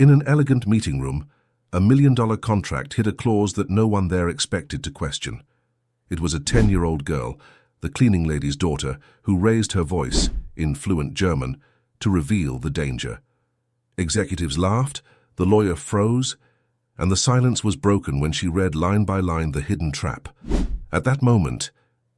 In an elegant meeting room, a $1 million contract hid a clause that no one there expected to question. It was a 10-year-old girl, the cleaning lady's daughter, who raised her voice, in fluent German, to reveal the danger. Executives laughed, the lawyer froze, and the silence was broken when she read line by line the hidden trap. At that moment,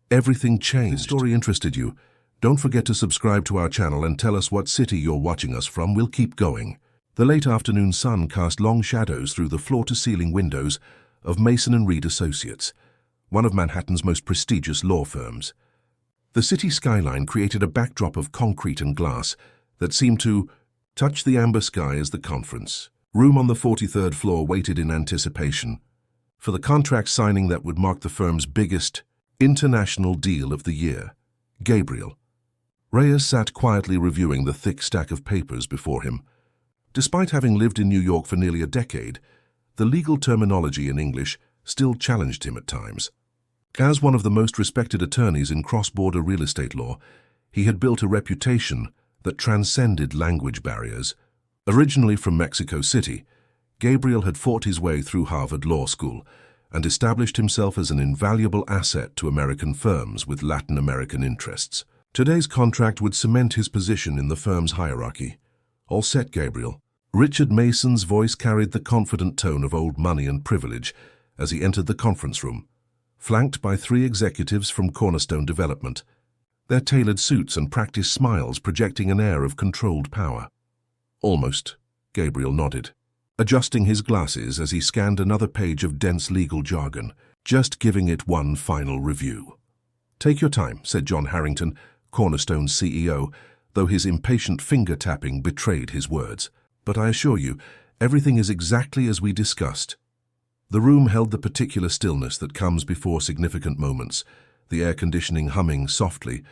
everything changed. If this story interested you, don't forget to subscribe to our channel and tell us what city you're watching us from. We'll keep going. The late afternoon sun cast long shadows through the floor-to-ceiling windows of Mason & Reed Associates, one of Manhattan's most prestigious law firms. The city skyline created a backdrop of concrete and glass that seemed to touch the amber sky as the conference room on the 43rd floor waited in anticipation for the contract signing that would mark the firm's biggest international deal of the year. Gabriel Reyes sat quietly reviewing the thick stack of papers before him. Despite having lived in New York for nearly a decade, the legal terminology in English still challenged him at times. As one of the most respected attorneys in cross-border real estate law, he had built a reputation that transcended language barriers. Originally from Mexico City, Gabriel had fought his way through Harvard Law School and established himself as an invaluable asset to American firms with Latin American interests. Today's contract would cement his position in the firm's hierarchy. All set, Gabriel. Richard Mason's voice carried the confident tone of old money and privilege as he entered the conference room, flanked by 3 executives from Cornerstone Development, their tailored suits and practiced smiles projecting an air of controlled power. Almost, Gabriel nodded, adjusting his glasses as he scanned another page of dense legal jargon, just giving it one final review. "Take your time," said John Harrington, Cornerstone's CEO, though his impatient finger-tapping betrayed his words. "But I assure you, everything is exactly as we discussed." The room held the particular stillness that comes before significant moments, the air conditioning humming softly,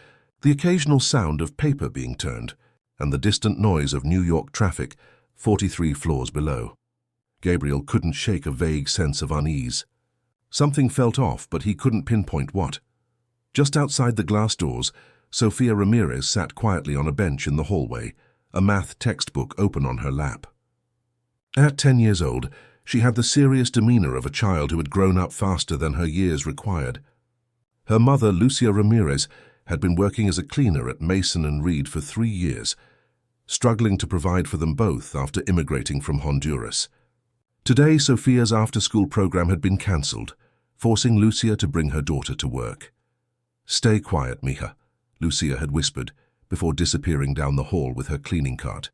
the occasional sound of paper being turned, and the distant noise of New York traffic 43 floors below. Gabriel couldn't shake a vague sense of unease. Something felt off, but he couldn't pinpoint what. Just outside the glass doors, Sofia Ramirez sat quietly on a bench in the hallway, a math textbook open on her lap. At 10 years old, she had the serious demeanor of a child who had grown up faster than her years required. Her mother, Lucia Ramirez, had been working as a cleaner at Mason & Reed for 3 years, struggling to provide for them both after immigrating from Honduras. Today, Sofia's after-school program had been cancelled, forcing Lucia to bring her daughter to work. "Stay quiet, mija," Lucia had whispered, before disappearing down the hall with her cleaning cart.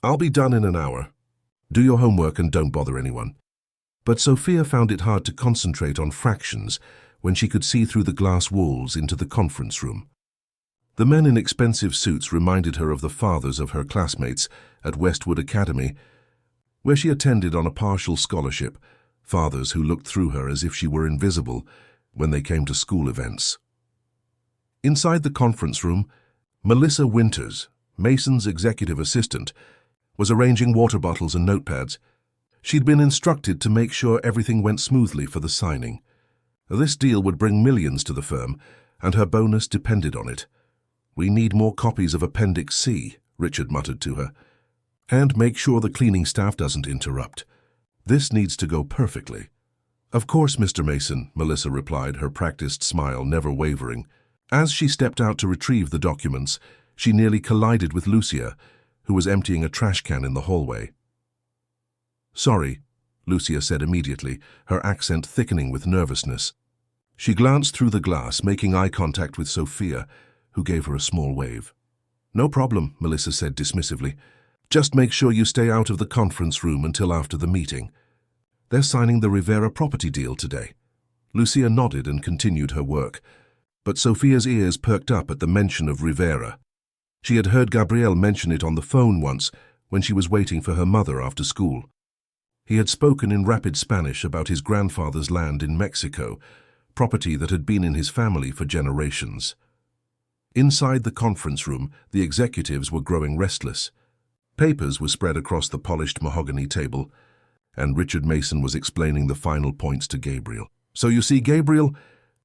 "I'll be done in an hour. Do your homework and don't bother anyone." But Sofia found it hard to concentrate on fractions when she could see through the glass walls into the conference room. The men in expensive suits reminded her of the fathers of her classmates at Westwood Academy, where she attended on a partial scholarship, fathers who looked through her as if she were invisible when they came to school events. Inside the conference room, Melissa Winters, Mason's executive assistant, was arranging water bottles and notepads. She'd been instructed to make sure everything went smoothly for the signing. This deal would bring millions to the firm, and her bonus depended on it. "We need more copies of Appendix C," Richard muttered to her. "And make sure the cleaning staff doesn't interrupt. This needs to go perfectly." "Of course, Mr. Mason," Melissa replied, her practiced smile never wavering. As she stepped out to retrieve the documents, she nearly collided with Lucia, who was emptying a trash can in the hallway. "Sorry," Lucia said immediately, her accent thickening with nervousness. She glanced through the glass, making eye contact with Sofia, who gave her a small wave. "No problem," Melissa said dismissively. "Just make sure you stay out of the conference room until after the meeting. They're signing the Rivera property deal today." Lucia nodded and continued her work, but Sofia's ears perked up at the mention of Rivera. She had heard Gabriel mention it on the phone once when she was waiting for her mother after school. He had spoken in rapid Spanish about his grandfather's land in Mexico, property that had been in his family for generations. Inside the conference room, the executives were growing restless. Papers were spread across the polished mahogany table, and Richard Mason was explaining the final points to Gabriel. "So you see, Gabriel,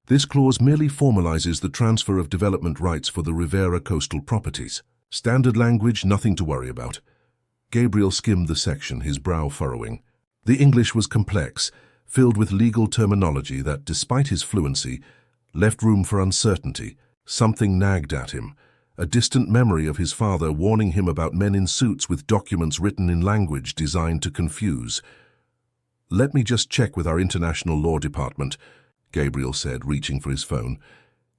this clause merely formalizes the transfer of development rights for the Rivera coastal properties. Standard language, nothing to worry about." Gabriel skimmed the section, his brow furrowing. The English was complex, filled with legal terminology that, despite his fluency, left room for uncertainty. Something nagged at him, a distant memory of his father warning him about men in suits with documents written in language designed to confuse. "Let me just check with our international law department," Gabriel said, reaching for his phone.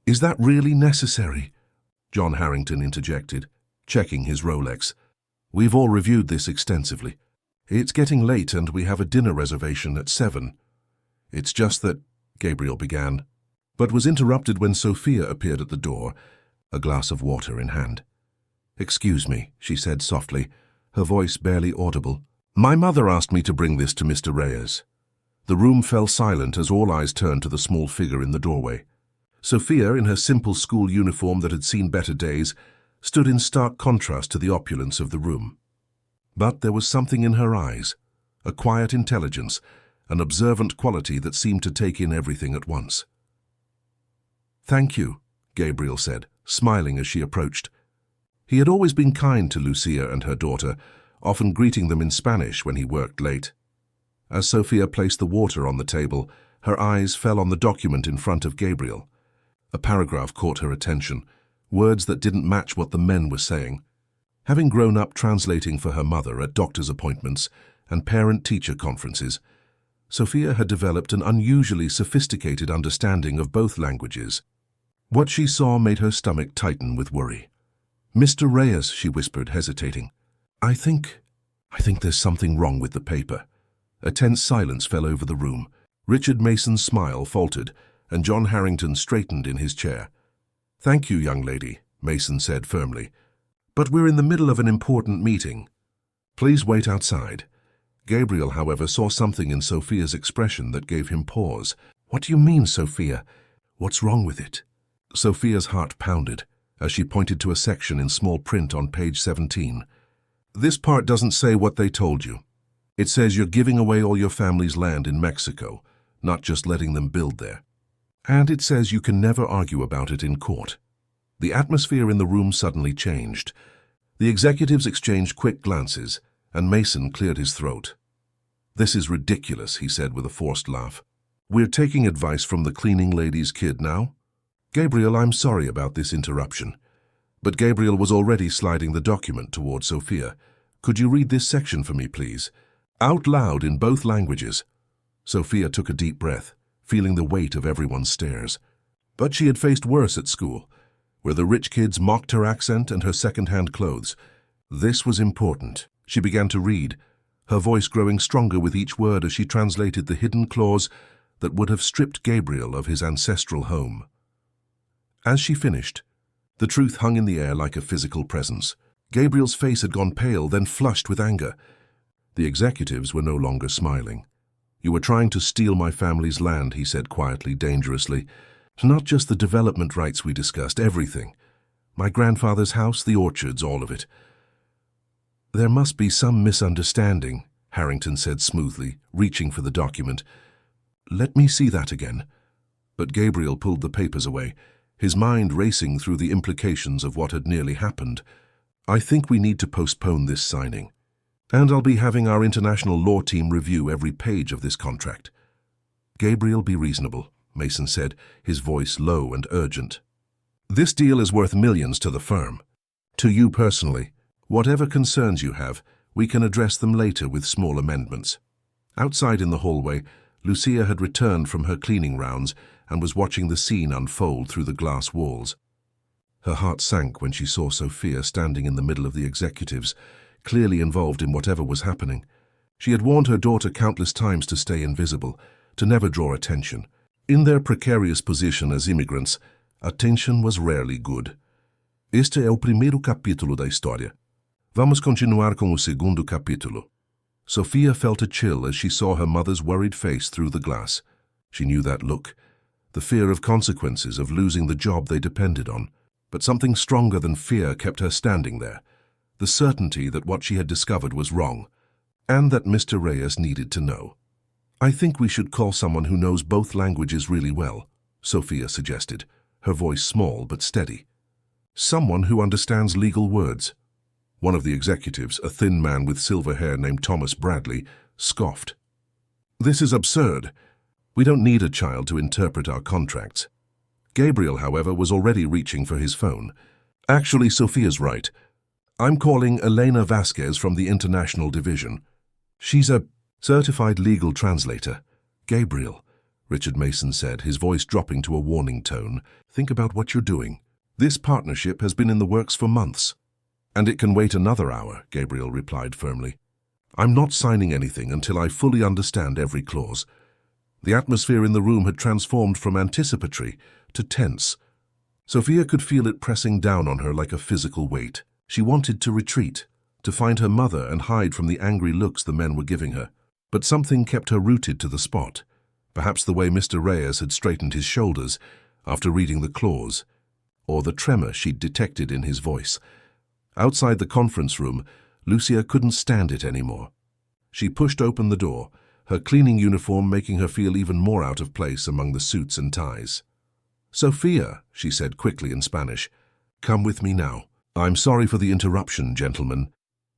"Is that really necessary?" John Harrington interjected, checking his Rolex. "We've all reviewed this extensively. It's getting late and we have a dinner reservation at 7. It's just that," Gabriel began, but was interrupted when Sophia appeared at the door, a glass of water in hand. "Excuse me," she said softly, her voice barely audible. "My mother asked me to bring this to Mr. Reyes." The room fell silent as all eyes turned to the small figure in the doorway. Sophia, in her simple school uniform that had seen better days, stood in stark contrast to the opulence of the room. But there was something in her eyes, a quiet intelligence, an observant quality that seemed to take in everything at once. "Thank you," Gabriel said, smiling as she approached. He had always been kind to Lucia and her daughter, often greeting them in Spanish when he worked late. As Sophia placed the water on the table, her eyes fell on the document in front of Gabriel. A paragraph caught her attention, words that didn't match what the men were saying. Having grown up translating for her mother at doctor's appointments and parent-teacher conferences, Sophia had developed an unusually sophisticated understanding of both languages. What she saw made her stomach tighten with worry. "Mr. Reyes," she whispered, hesitating. I think there's something wrong with the paper." A tense silence fell over the room. Richard Mason's smile faltered, and John Harrington straightened in his chair. "Thank you, young lady," Mason said firmly. "But we're in the middle of an important meeting. Please wait outside." Gabriel, however, saw something in Sophia's expression that gave him pause. "What do you mean, Sophia? What's wrong with it?" Sophia's heart pounded as she pointed to a section in small print on page 17. "This part doesn't say what they told you. It says you're giving away all your family's land in Mexico, not just letting them build there. And it says you can never argue about it in court." The atmosphere in the room suddenly changed. The executives exchanged quick glances, and Mason cleared his throat. "This is ridiculous," he said with a forced laugh. "We're taking advice from the cleaning lady's kid now?" "Gabriel, I'm sorry about this interruption." But Gabriel was already sliding the document toward Sophia. "Could you read this section for me, please? Out loud in both languages." Sophia took a deep breath, feeling the weight of everyone's stares. But she had faced worse at school, where the rich kids mocked her accent and her second-hand clothes. This was important. She began to read, her voice growing stronger with each word as she translated the hidden clause that would have stripped Gabriel of his ancestral home. As she finished, the truth hung in the air like a physical presence. Gabriel's face had gone pale, then flushed with anger. The executives were no longer smiling. "You were trying to steal my family's land," he said quietly, dangerously. "Not just the development rights we discussed, everything. My grandfather's house, the orchards, all of it." "There must be some misunderstanding," Harrington said smoothly, reaching for the document. "Let me see that again." But Gabriel pulled the papers away, his mind racing through the implications of what had nearly happened. "I think we need to postpone this signing. And I'll be having our international law team review every page of this contract." "Gabriel, be reasonable," Mason said, his voice low and urgent. "This deal is worth millions to the firm. To you personally. Whatever concerns you have, we can address them later with small amendments." Outside in the hallway, Lucia had returned from her cleaning rounds and was watching the scene unfold through the glass walls. Her heart sank when she saw Sophia standing in the middle of the executives, clearly involved in whatever was happening. She had warned her daughter countless times to stay invisible, to never draw attention. In their precarious position as immigrants, attention was rarely good. Este é o primeiro capítulo da história. Vamos continuar com o segundo capítulo. Sophia felt a chill as she saw her mother's worried face through the glass. She knew that look, the fear of consequences of losing the job they depended on. But something stronger than fear kept her standing there, the certainty that what she had discovered was wrong, and that Mr. Reyes needed to know. "I think we should call someone who knows both languages really well," Sophia suggested, her voice small but steady. "Someone who understands legal words." One of the executives, a thin man with silver hair named Thomas Bradley, scoffed. "This is absurd. We don't need a child to interpret our contracts." Gabriel, however, was already reaching for his phone. "Actually, Sophia's right. I'm calling Elena Vasquez from the International Division. She's a certified legal translator." "Gabriel," Richard Mason said, his voice dropping to a warning tone, "think about what you're doing. This partnership has been in the works for months." "And it can wait another hour," Gabriel replied firmly. "I'm not signing anything until I fully understand every clause." The atmosphere in the room had transformed from anticipatory to tense. Sophia could feel it pressing down on her like a physical weight. She wanted to retreat, to find her mother and hide from the angry looks the men were giving her. But something kept her rooted to the spot. Perhaps the way Mr. Reyes had straightened his shoulders after reading the clause, or the tremor she'd detected in his voice. Outside the conference room, Lucia couldn't stand it anymore. She pushed open the door, her cleaning uniform making her feel even more out of place among the suits and ties. "Sophia," she said quickly in Spanish, "come with me now." "I'm sorry for the interruption, gentlemen."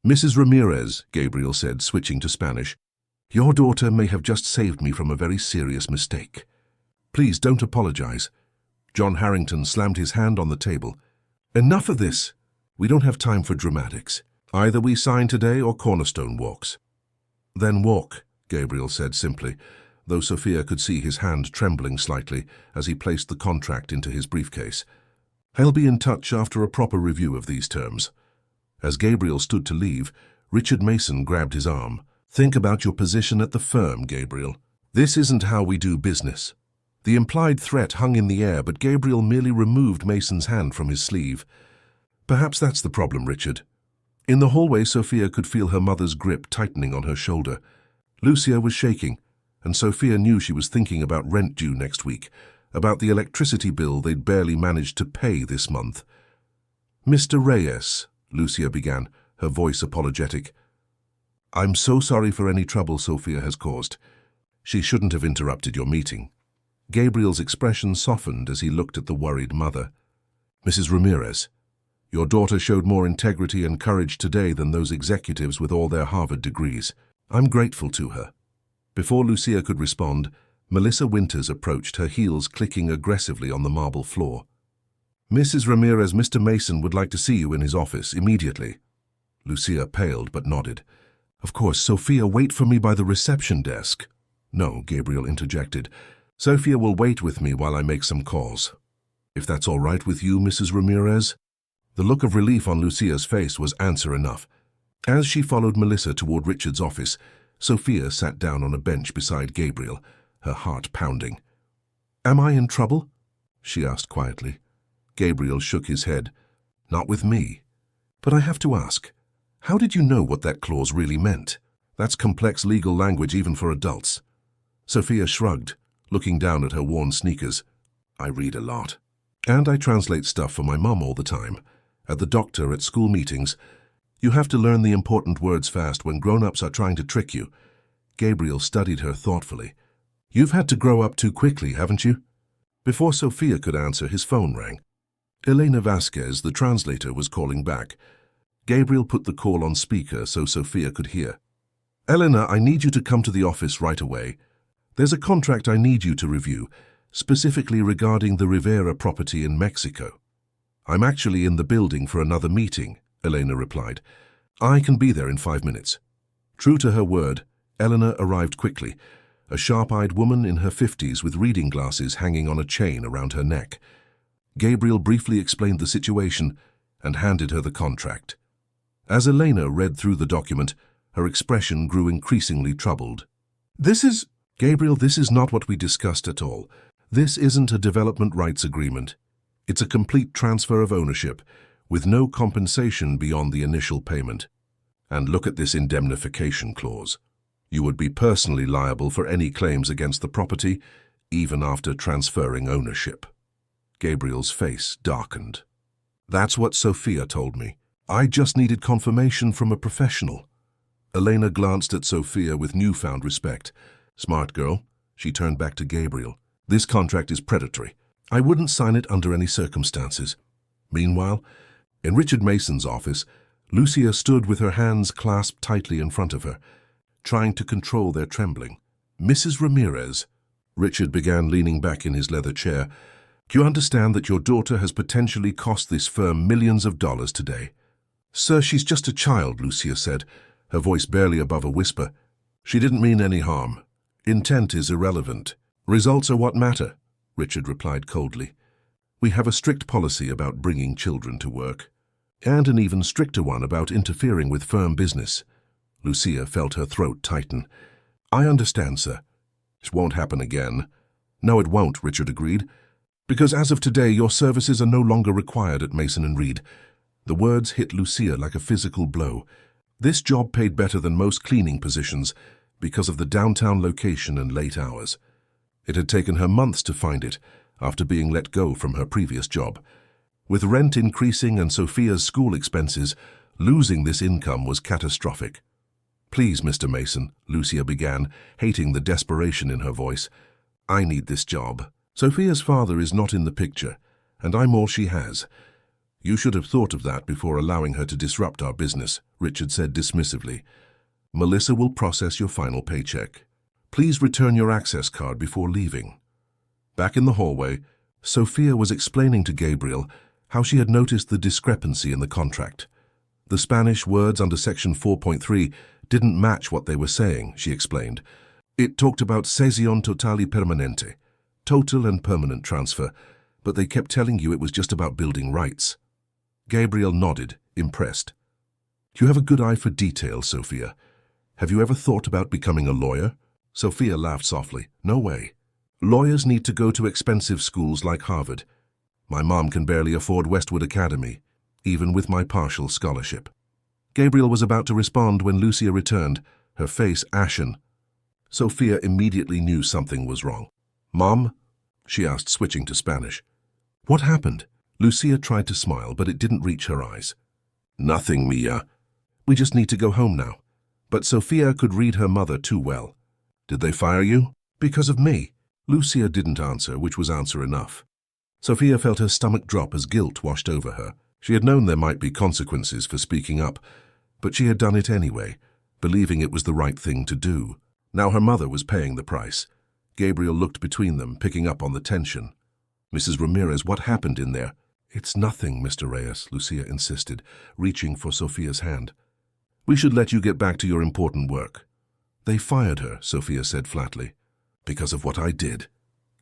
"Mrs. Ramirez," Gabriel said, switching to Spanish, "your daughter may have just saved me from a very serious mistake. Please don't apologize." John Harrington slammed his hand on the table. "Enough of this. We don't have time for dramatics. Either we sign today or Cornerstone walks." "Then walk," Gabriel said simply, though Sophia could see his hand trembling slightly as he placed the contract into his briefcase. "I'll be in touch after a proper review of these terms." As Gabriel stood to leave, Richard Mason grabbed his arm. "Think about your position at the firm, Gabriel. This isn't how we do business." The implied threat hung in the air, but Gabriel merely removed Mason's hand from his sleeve. "Perhaps that's the problem, Richard." In the hallway, Sophia could feel her mother's grip tightening on her shoulder. Lucia was shaking, and Sophia knew she was thinking about rent due next week, about the electricity bill they'd barely managed to pay this month. "Mr. Reyes," Lucia began, her voice apologetic. "I'm so sorry for any trouble Sophia has caused. She shouldn't have interrupted your meeting." Gabriel's expression softened as he looked at the worried mother. "Mrs. Ramirez, your daughter showed more integrity and courage today than those executives with all their Harvard degrees. I'm grateful to her." Before Lucia could respond, Melissa Winters approached, her heels clicking aggressively on the marble floor. "Mrs. Ramirez, Mr. Mason would like to see you in his office immediately." Lucia paled but nodded. "Of course, Sophia, wait for me by the reception desk." "No," Gabriel interjected. "Sophia will wait with me while I make some calls." "If that's all right with you, Mrs. Ramirez?" The look of relief on Lucia's face was answer enough. As she followed Melissa toward Richard's office, Sophia sat down on a bench beside Gabriel, her heart pounding. "Am I in trouble?" she asked quietly. Gabriel shook his head. "Not with me. But I have to ask, how did you know what that clause really meant? That's complex legal language even for adults." Sophia shrugged, looking down at her worn sneakers. "I read a lot. And I translate stuff for my mom all the time. At the doctor, at school meetings. You have to learn the important words fast when grown-ups are trying to trick you." Gabriel studied her thoughtfully. "You've had to grow up too quickly, haven't you?" Before Sophia could answer, his phone rang. Elena Vasquez, the translator, was calling back. Gabriel put the call on speaker so Sophia could hear. "Elena, I need you to come to the office right away. There's a contract I need you to review, specifically regarding the Rivera property in Mexico." "I'm actually in the building for another meeting," Elena replied. "I can be there in 5 minutes." True to her word, Elena arrived quickly, a sharp-eyed woman in her 50s with reading glasses hanging on a chain around her neck. Gabriel briefly explained the situation and handed her the contract. As Elena read through the document, her expression grew increasingly troubled. Gabriel, this is not what we discussed at all. This isn't a development rights agreement. It's a complete transfer of ownership, with no compensation beyond the initial payment. And look at this indemnification clause. You would be personally liable for any claims against the property, even after transferring ownership." Gabriel's face darkened. "That's what Sophia told me. I just needed confirmation from a professional." Elena glanced at Sophia with newfound respect. "Smart girl." She turned back to Gabriel. "This contract is predatory. I wouldn't sign it under any circumstances." Meanwhile, in Richard Mason's office, Lucia stood with her hands clasped tightly in front of her, trying to control their trembling. "Mrs. Ramirez," Richard began, leaning back in his leather chair, "do you understand that your daughter has potentially cost this firm millions of dollars today?" "Sir, she's just a child," Lucia said, her voice barely above a whisper. "She didn't mean any harm. Intent is irrelevant. Results are what matter," Richard replied coldly. "We have a strict policy about bringing children to work, and an even stricter one about interfering with firm business." Lucia felt her throat tighten. "I understand, sir. This won't happen again." "No, it won't," Richard agreed, "because as of today, your services are no longer required at Mason & Reed." The words hit Lucia like a physical blow. This job paid better than most cleaning positions because of the downtown location and late hours. It had taken her months to find it after being let go from her previous job. With rent increasing and Sophia's school expenses, losing this income was catastrophic. "Please, Mr. Mason," Lucia began, hating the desperation in her voice. "I need this job. Sophia's father is not in the picture, and I'm all she has. You should have thought of that before allowing her to disrupt our business," Richard said dismissively. "Melissa will process your final paycheck. Please return your access card before leaving." Back in the hallway, Sophia was explaining to Gabriel how she had noticed the discrepancy in the contract. The Spanish words under Section 4.3 didn't match what they were saying, she explained. It talked about cesión total y permanente, total and permanent transfer, but they kept telling you it was just about building rights. Gabriel nodded, impressed. "You have a good eye for detail, Sophia. Have you ever thought about becoming a lawyer?" Sophia laughed softly. "No way. Lawyers need to go to expensive schools like Harvard. My mom can barely afford Westwood Academy, even with my partial scholarship." Gabriel was about to respond when Lucia returned, her face ashen. Sophia immediately knew something was wrong. "Mom?" she asked, switching to Spanish. "What happened?" Lucia tried to smile, but it didn't reach her eyes. "Nothing, Mia. We just need to go home now." But Sophia could read her mother too well. "Did they fire you?" "Because of me." Lucia didn't answer, which was answer enough. Sophia felt her stomach drop as guilt washed over her. She had known there might be consequences for speaking up, but she had done it anyway, believing it was the right thing to do. Now her mother was paying the price. Gabriel looked between them, picking up on the tension. "Mrs. Ramirez, what happened in there?" "It's nothing, Mr. Reyes," Lucia insisted, reaching for Sophia's hand. "We should let you get back to your important work." "They fired her," Sophia said flatly. "Because of what I did."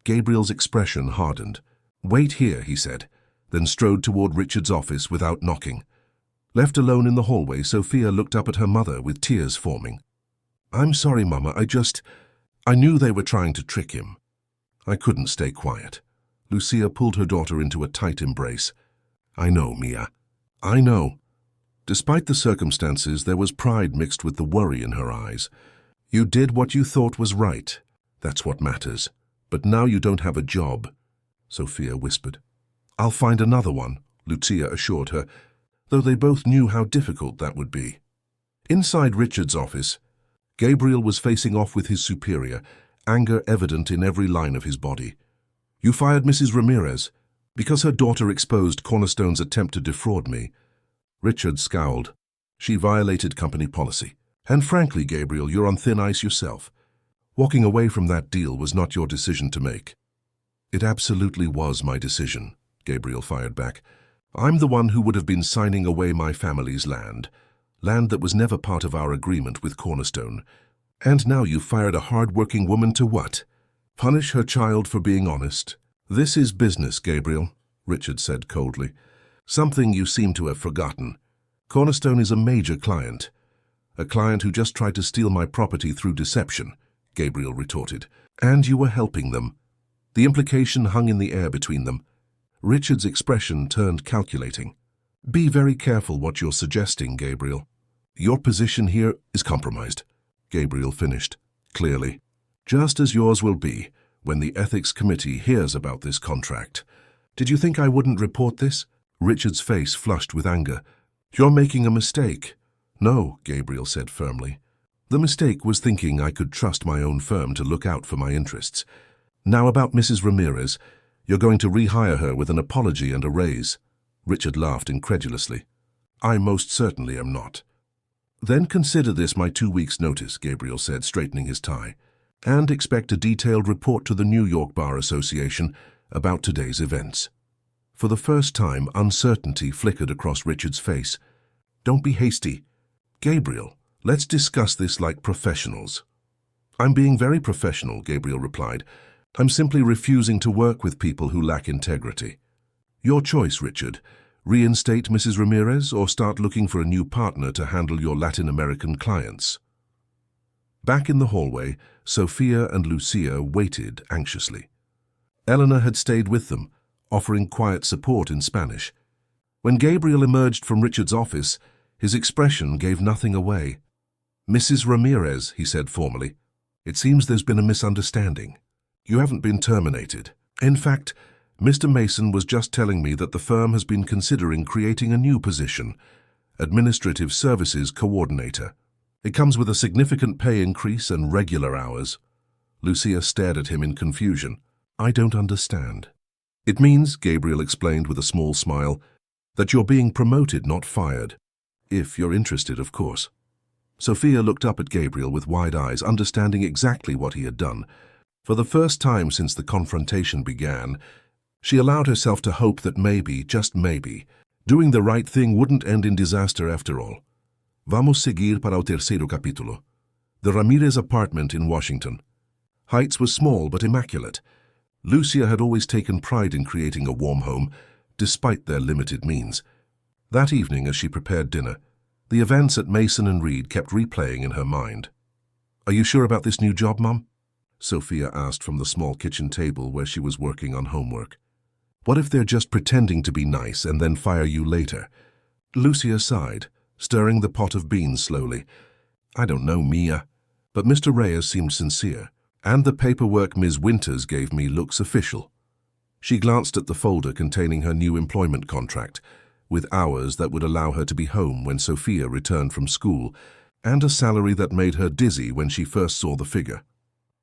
Gabriel's expression hardened. "Wait here," he said, then strode toward Richard's office without knocking. Left alone in the hallway, Sophia looked up at her mother with tears forming. "I'm sorry, Mama, I knew they were trying to trick him." "I couldn't stay quiet." Lucia pulled her daughter into a tight embrace. "I know, Mia. I know." Despite the circumstances, there was pride mixed with the worry in her eyes. "You did what you thought was right. That's what matters. But now you don't have a job," Sophia whispered. "I'll find another one," Lucia assured her, though they both knew how difficult that would be. Inside Richard's office, Gabriel was facing off with his superior, anger evident in every line of his body. "You fired Mrs. Ramirez because her daughter exposed Cornerstone's attempt to defraud me." Richard scowled. "She violated company policy. And frankly, Gabriel, you're on thin ice yourself. Walking away from that deal was not your decision to make." "It absolutely was my decision," Gabriel fired back. "I'm the one who would have been signing away my family's land that was never part of our agreement with Cornerstone. And now you fired a hard-working woman to what? Punish her child for being honest?" "This is business, Gabriel," Richard said coldly. "Something you seem to have forgotten. Cornerstone is a major client. A client who just tried to steal my property through deception," Gabriel retorted. "And you were helping them." The implication hung in the air between them. Richard's expression turned calculating. "Be very careful what you're suggesting, Gabriel. Your position here is compromised," Gabriel finished, clearly. "Just as yours will be when the Ethics Committee hears about this contract. Did you think I wouldn't report this?" Richard's face flushed with anger. "You're making a mistake." "No," Gabriel said firmly. "The mistake was thinking I could trust my own firm to look out for my interests. Now about Mrs. Ramirez, you're going to rehire her with an apology and a raise." Richard laughed incredulously. I most certainly am not. Then consider this my 2 weeks' notice, Gabriel said, straightening his tie, and expect a detailed report to the New York Bar Association about today's events. For the first time, uncertainty flickered across Richard's face. Don't be hasty. Gabriel, let's discuss this like professionals. I'm being very professional, Gabriel replied. I'm simply refusing to work with people who lack integrity. Your choice, Richard. Reinstate Mrs. Ramirez or start looking for a new partner to handle your Latin American clients. Back in the hallway, Sophia and Lucia waited anxiously. Eleanor had stayed with them, offering quiet support in Spanish. When Gabriel emerged from Richard's office, his expression gave nothing away. Mrs. Ramirez, he said formally, it seems there's been a misunderstanding. You haven't been terminated. In fact, Mr. Mason was just telling me that the firm has been considering creating a new position, Administrative Services Coordinator. It comes with a significant pay increase and regular hours. Lucia stared at him in confusion. I don't understand. It means, Gabriel explained with a small smile, that you're being promoted, not fired. If you're interested, of course. Sophia looked up at Gabriel with wide eyes, understanding exactly what he had done. For the first time since the confrontation began, she allowed herself to hope that maybe, just maybe, doing the right thing wouldn't end in disaster after all. Vamos seguir para o terceiro capítulo. The Ramirez apartment in Washington. Heights was small but immaculate. Lucia had always taken pride in creating a warm home, despite their limited means. That evening, as she prepared dinner, the events at Mason and Reed kept replaying in her mind. Are you sure about this new job, Mum? Sophia asked from the small kitchen table where she was working on homework. What if they're just pretending to be nice and then fire you later? Lucia sighed, stirring the pot of beans slowly. I don't know, Mia. But Mr. Reyes seemed sincere, and the paperwork Ms. Winters gave me looks official. She glanced at the folder containing her new employment contract, with hours that would allow her to be home when Sophia returned from school, and a salary that made her dizzy when she first saw the figure.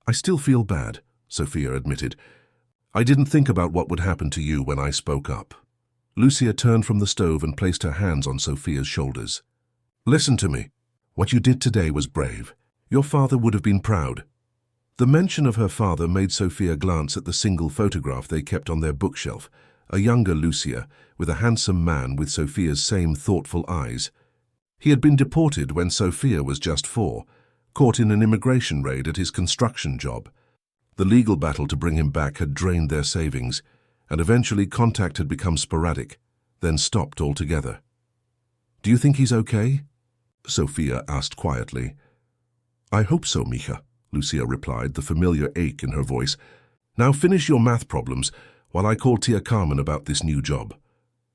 I still feel bad, Sophia admitted. I didn't think about what would happen to you when I spoke up. Lucia turned from the stove and placed her hands on Sophia's shoulders. Listen to me. What you did today was brave. Your father would have been proud. The mention of her father made Sophia glance at the single photograph they kept on their bookshelf, a younger Lucia, with a handsome man with Sophia's same thoughtful eyes. He had been deported when Sophia was just 4, caught in an immigration raid at his construction job. The legal battle to bring him back had drained their savings, and eventually contact had become sporadic, then stopped altogether. Do you think he's okay? Sophia asked quietly. I hope so, Mija, Lucia replied, the familiar ache in her voice. Now finish your math problems while I call Tia Carmen about this new job.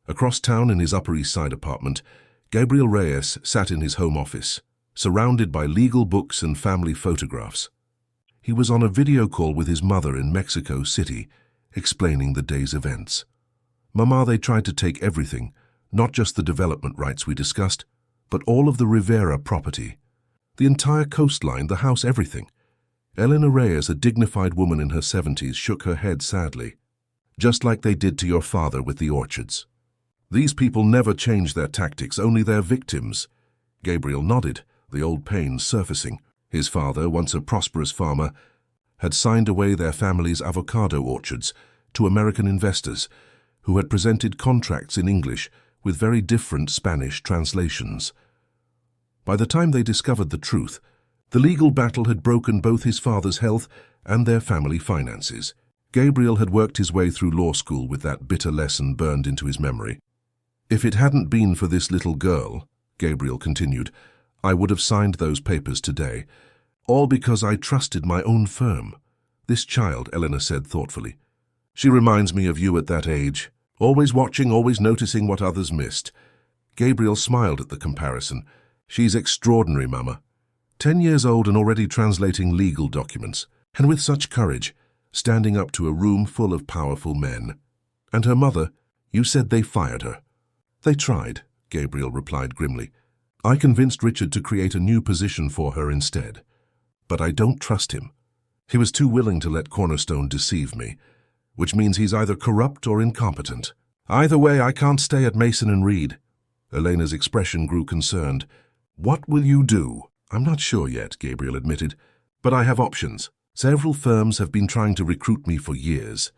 Across town in his Upper East Side apartment, Gabriel Reyes sat in his home office, surrounded by legal books and family photographs. He was on a video call with his mother in Mexico City, explaining the day's events. Mama, they tried to take everything, not just the development rights we discussed, but all of the Rivera property. The entire coastline, the house, everything. Eleanor Reyes, a dignified woman in her 70s, shook her head sadly. Just like they did to your father with the orchards. These people never change their tactics, only their victims. Gabriel nodded, the old pain surfacing. His father, once a prosperous farmer, had signed away their family's avocado orchards to American investors who had presented contracts in English with very different Spanish translations. By the time they discovered the truth, the legal battle had broken both his father's health and their family finances. Gabriel had worked his way through law school with that bitter lesson burned into his memory. If it hadn't been for this little girl, Gabriel continued, I would have signed those papers today, all because I trusted my own firm. This child, Eleanor said thoughtfully. She reminds me of you at that age, always watching, always noticing what others missed. Gabriel smiled at the comparison. She's extraordinary, Mama. 10 years old and already translating legal documents, and with such courage, standing up to a room full of powerful men. And her mother, you said they fired her. They tried, Gabriel replied grimly. I convinced Richard to create a new position for her instead. But I don't trust him. He was too willing to let Cornerstone deceive me, which means he's either corrupt or incompetent. Either way, I can't stay at Mason and Reed. Elena's expression grew concerned. "What will you do?" "I'm not sure yet," Gabriel admitted, "but I have options. Several firms have been trying to recruit me for years."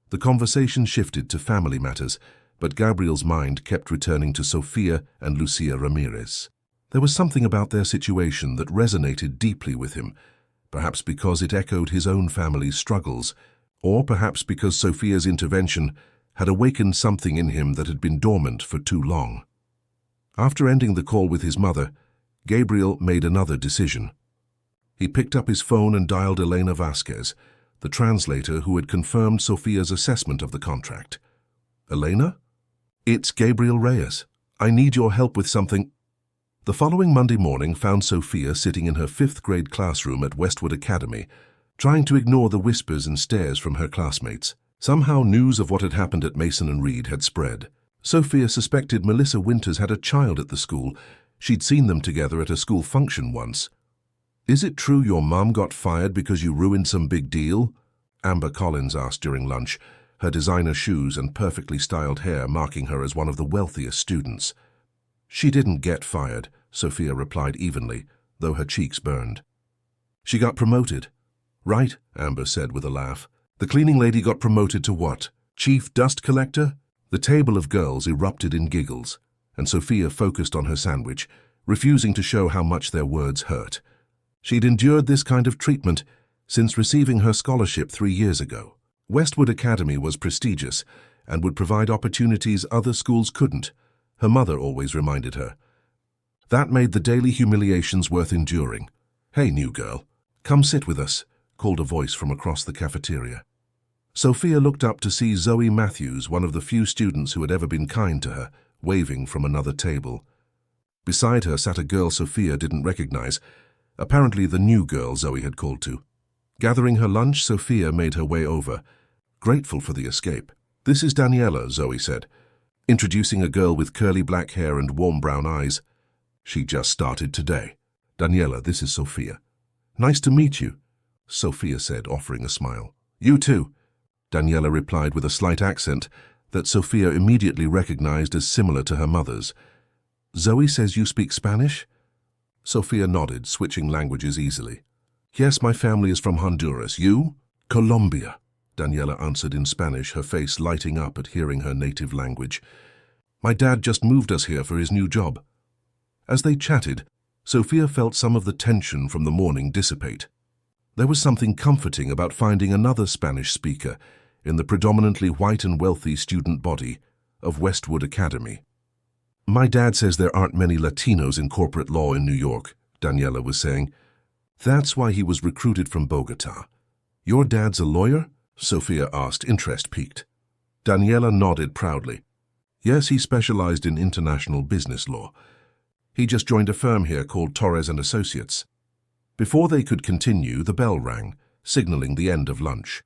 The conversation shifted to family matters, but Gabriel's mind kept returning to Sofia and Lucia Ramirez. There was something about their situation that resonated deeply with him, perhaps because it echoed his own family's struggles, or perhaps because Sofia's intervention had awakened something in him that had been dormant for too long. After ending the call with his mother, Gabriel made another decision. He picked up his phone and dialed Elena Vasquez, the translator who had confirmed Sofia's assessment of the contract. "Elena? It's Gabriel Reyes. I need your help with something." The following Monday morning found Sofia sitting in her 5th grade classroom at Westwood Academy, trying to ignore the whispers and stares from her classmates. Somehow news of what had happened at Mason and Reed had spread. Sofia suspected Melissa Winters had a child at the school. She'd seen them together at a school function once. "Is it true your mom got fired because you ruined some big deal?" Amber Collins asked during lunch, her designer shoes and perfectly styled hair marking her as one of the wealthiest students. "She didn't get fired," Sofia replied evenly, though her cheeks burned. "She got promoted." "Right," Amber said with a laugh. "The cleaning lady got promoted to what? Chief dust collector?" The table of girls erupted in giggles, and Sofia focused on her sandwich, refusing to show how much their words hurt. She'd endured this kind of treatment since receiving her scholarship 3 years ago. Westwood Academy was prestigious and would provide opportunities other schools couldn't, her mother always reminded her. That made the daily humiliations worth enduring. "Hey, new girl, come sit with us," called a voice from across the cafeteria. Sofia looked up to see Zoe Matthews, one of the few students who had ever been kind to her, waving from another table. Beside her sat a girl Sofia didn't recognize, apparently the new girl Zoe had called to. Gathering her lunch, Sofia made her way over, grateful for the escape. "This is Daniela," Zoe said, introducing a girl with curly black hair and warm brown eyes. "She just started today." "Daniela, this is Sofia." "Nice to meet you," Sofia said, offering a smile. "You too," Daniela replied with a slight accent that Sofia immediately recognized as similar to her mother's. "Zoe says you speak Spanish?" Sofia nodded, switching languages easily. "Yes, my family is from Honduras. You?" "Colombia," Daniela answered in Spanish, her face lighting up at hearing her native language. "My dad just moved us here for his new job." As they chatted, Sofia felt some of the tension from the morning dissipate. There was something comforting about finding another Spanish speaker in the predominantly white and wealthy student body of Westwood Academy. "My dad says there aren't many Latinos in corporate law in New York," Daniela was saying. "That's why he was recruited from Bogota." "Your dad's a lawyer?" Sofia asked, interest piqued. Daniela nodded proudly. "Yes, he specialized in international business law. He just joined a firm here called Torres and Associates." Before they could continue, the bell rang, signaling the end of lunch.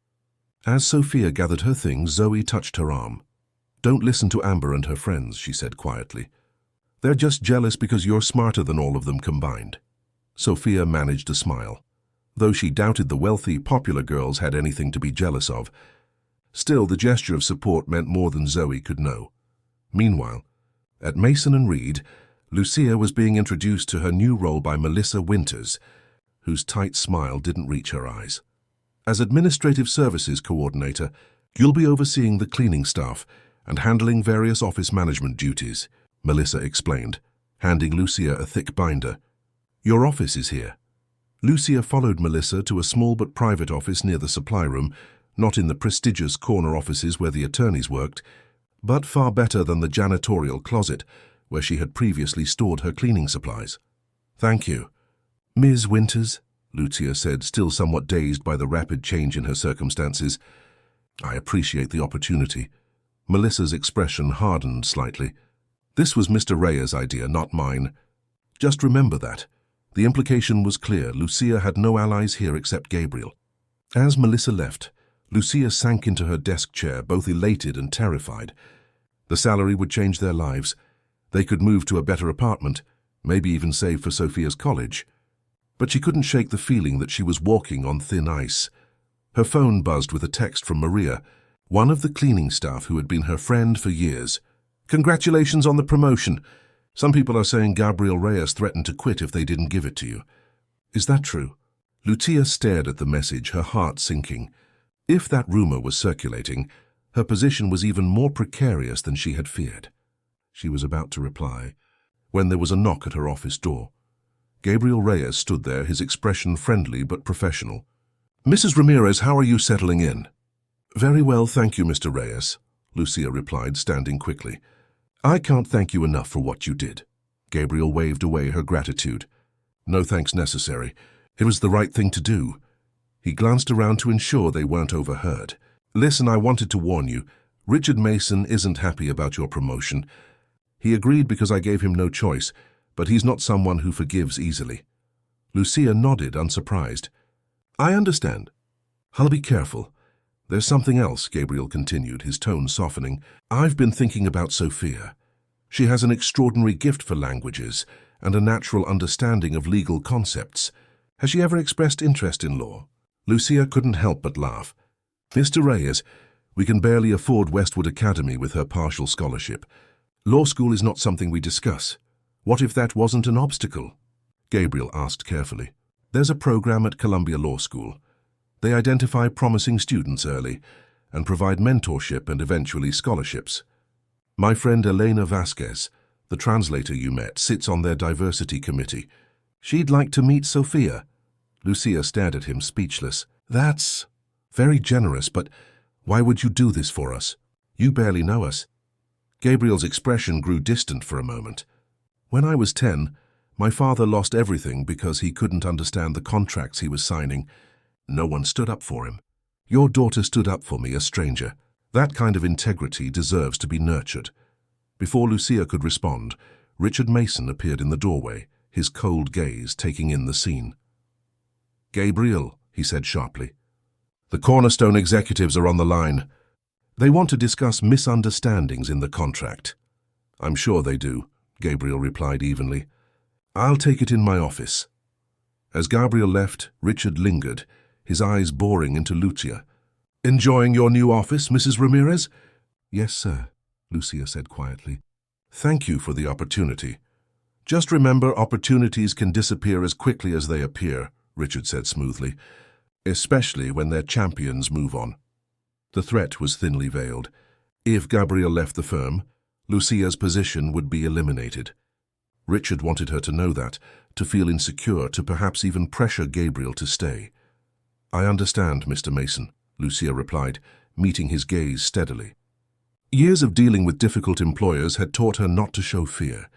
As Sofia gathered her things, Zoe touched her arm. "Don't listen to Amber and her friends," she said quietly. "They're just jealous because you're smarter than all of them combined." Sofia managed a smile, though she doubted the wealthy, popular girls had anything to be jealous of. Still, the gesture of support meant more than Zoe could know. Meanwhile, at Mason and Reed, Lucia was being introduced to her new role by Melissa Winters, whose tight smile didn't reach her eyes. "As Administrative Services Coordinator, you'll be overseeing the cleaning staff and handling various office management duties," Melissa explained, handing Lucia a thick binder. "Your office is here." Lucia followed Melissa to a small but private office near the supply room, not in the prestigious corner offices where the attorneys worked, but far better than the janitorial closet where she had previously stored her cleaning supplies. "Thank you." "Ms. Winters," Lucia said, still somewhat dazed by the rapid change in her circumstances. "I appreciate the opportunity." Melissa's expression hardened slightly. "This was Mr. Reyes' idea, not mine. Just remember that." The implication was clear. Lucia had no allies here except Gabriel. As Melissa left, Lucia sank into her desk chair, both elated and terrified. The salary would change their lives. They could move to a better apartment, maybe even save for Sofia's college. But she couldn't shake the feeling that she was walking on thin ice. Her phone buzzed with a text from Maria, one of the cleaning staff who had been her friend for years. "Congratulations on the promotion. Some people are saying Gabriel Reyes threatened to quit if they didn't give it to you. Is that true? Lucia stared at the message, her heart sinking. If that rumor was circulating, her position was even more precarious than she had feared. She was about to reply, when there was a knock at her office door. Gabriel Reyes stood there, his expression friendly but professional. "Mrs. Ramirez, how are you settling in?" "Very well, thank you, Mr. Reyes," Lucia replied, standing quickly. "I can't thank you enough for what you did." Gabriel waved away her gratitude. "No thanks necessary. It was the right thing to do." He glanced around to ensure they weren't overheard. "Listen, I wanted to warn you. Richard Mason isn't happy about your promotion. He agreed because I gave him no choice, but he's not someone who forgives easily." Lucia nodded, unsurprised. "I understand. I'll be careful. There's something else," Gabriel continued, his tone softening. "I've been thinking about Sophia. She has an extraordinary gift for languages and a natural understanding of legal concepts. Has she ever expressed interest in law?" Lucia couldn't help but laugh. "Mr. Reyes, we can barely afford Westwood Academy with her partial scholarship. Law school is not something we discuss. What if that wasn't an obstacle?" Gabriel asked carefully. "There's a program at Columbia Law School. They identify promising students early and provide mentorship and eventually scholarships. My friend Elena Vasquez, the translator you met, sits on their diversity committee. She'd like to meet Sophia." Lucia stared at him, speechless. "That's very generous, but why would you do this for us? You barely know us." Gabriel's expression grew distant for a moment. "When I was 10, my father lost everything because he couldn't understand the contracts he was signing. No one stood up for him. Your daughter stood up for me, a stranger. That kind of integrity deserves to be nurtured." Before Lucia could respond, Richard Mason appeared in the doorway, his cold gaze taking in the scene. "Gabriel," he said sharply, "the Cornerstone executives are on the line. They want to discuss misunderstandings in the contract." "I'm sure they do," Gabriel replied evenly. "I'll take it in my office." As Gabriel left, Richard lingered, his eyes boring into Lucia. "Enjoying your new office, Mrs. Ramirez?" "Yes, sir," Lucia said quietly. "Thank you for the opportunity." "Just remember, opportunities can disappear as quickly as they appear," Richard said smoothly, "especially when their champions move on." The threat was thinly veiled. If Gabriel left the firm, Lucia's position would be eliminated. Richard wanted her to know that, to feel insecure, to perhaps even pressure Gabriel to stay. "I understand, Mr. Mason," Lucia replied, meeting his gaze steadily. Years of dealing with difficult employers had taught her not to show fear.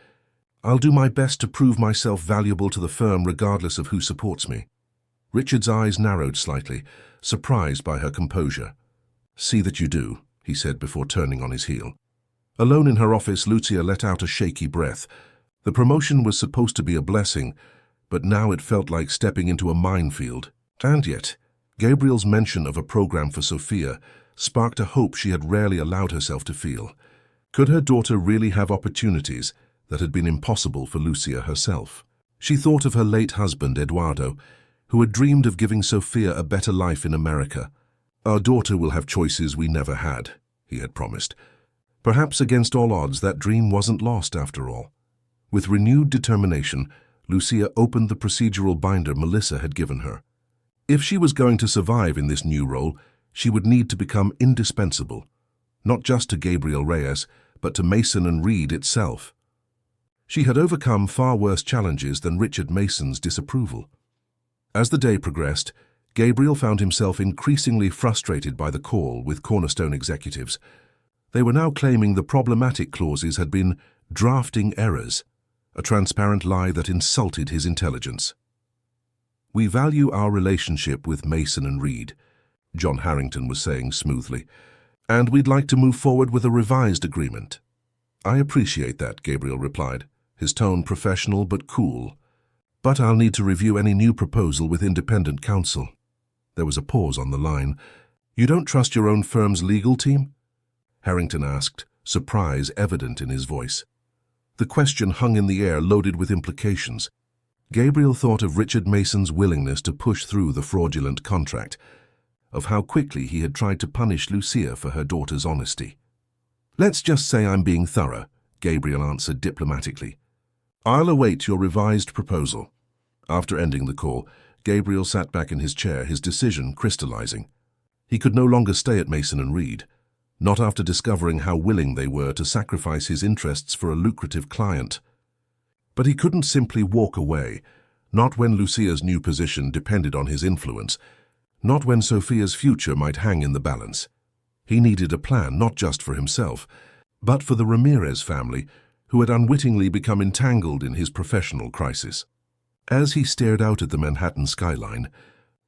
"I'll do my best to prove myself valuable to the firm regardless of who supports me." Richard's eyes narrowed slightly, surprised by her composure. "See that you do," he said before turning on his heel. Alone in her office, Lucia let out a shaky breath. The promotion was supposed to be a blessing, but now it felt like stepping into a minefield. And yet, Gabriel's mention of a program for Sophia sparked a hope she had rarely allowed herself to feel. Could her daughter really have opportunities that had been impossible for Lucia herself? She thought of her late husband, Eduardo, who had dreamed of giving Sophia a better life in America. "Our daughter will have choices we never had," he had promised. Perhaps against all odds, that dream wasn't lost after all. With renewed determination, Lucia opened the procedural binder Melissa had given her. If she was going to survive in this new role, she would need to become indispensable, not just to Gabriel Reyes, but to Mason and Reed itself. She had overcome far worse challenges than Richard Mason's disapproval. As the day progressed, Gabriel found himself increasingly frustrated by the call with Cornerstone executives. They were now claiming the problematic clauses had been drafting errors, a transparent lie that insulted his intelligence. "We value our relationship with Mason and Reed," John Harrington was saying smoothly, "and we'd like to move forward with a revised agreement." "I appreciate that," Gabriel replied, his tone professional but cool. "But I'll need to review any new proposal with independent counsel." There was a pause on the line. "You don't trust your own firm's legal team?" Harrington asked, surprise evident in his voice. The question hung in the air, loaded with implications. Gabriel thought of Richard Mason's willingness to push through the fraudulent contract, of how quickly he had tried to punish Lucia for her daughter's honesty. "Let's just say I'm being thorough," Gabriel answered diplomatically. I'll await your revised proposal. After ending the call, Gabriel sat back in his chair, his decision crystallizing. He could no longer stay at Mason and Reed, not after discovering how willing they were to sacrifice his interests for a lucrative client. But he couldn't simply walk away, not when Lucia's new position depended on his influence, not when Sophia's future might hang in the balance. He needed a plan not just for himself, but for the Ramirez family, who had unwittingly become entangled in his professional crisis. As he stared out at the Manhattan skyline,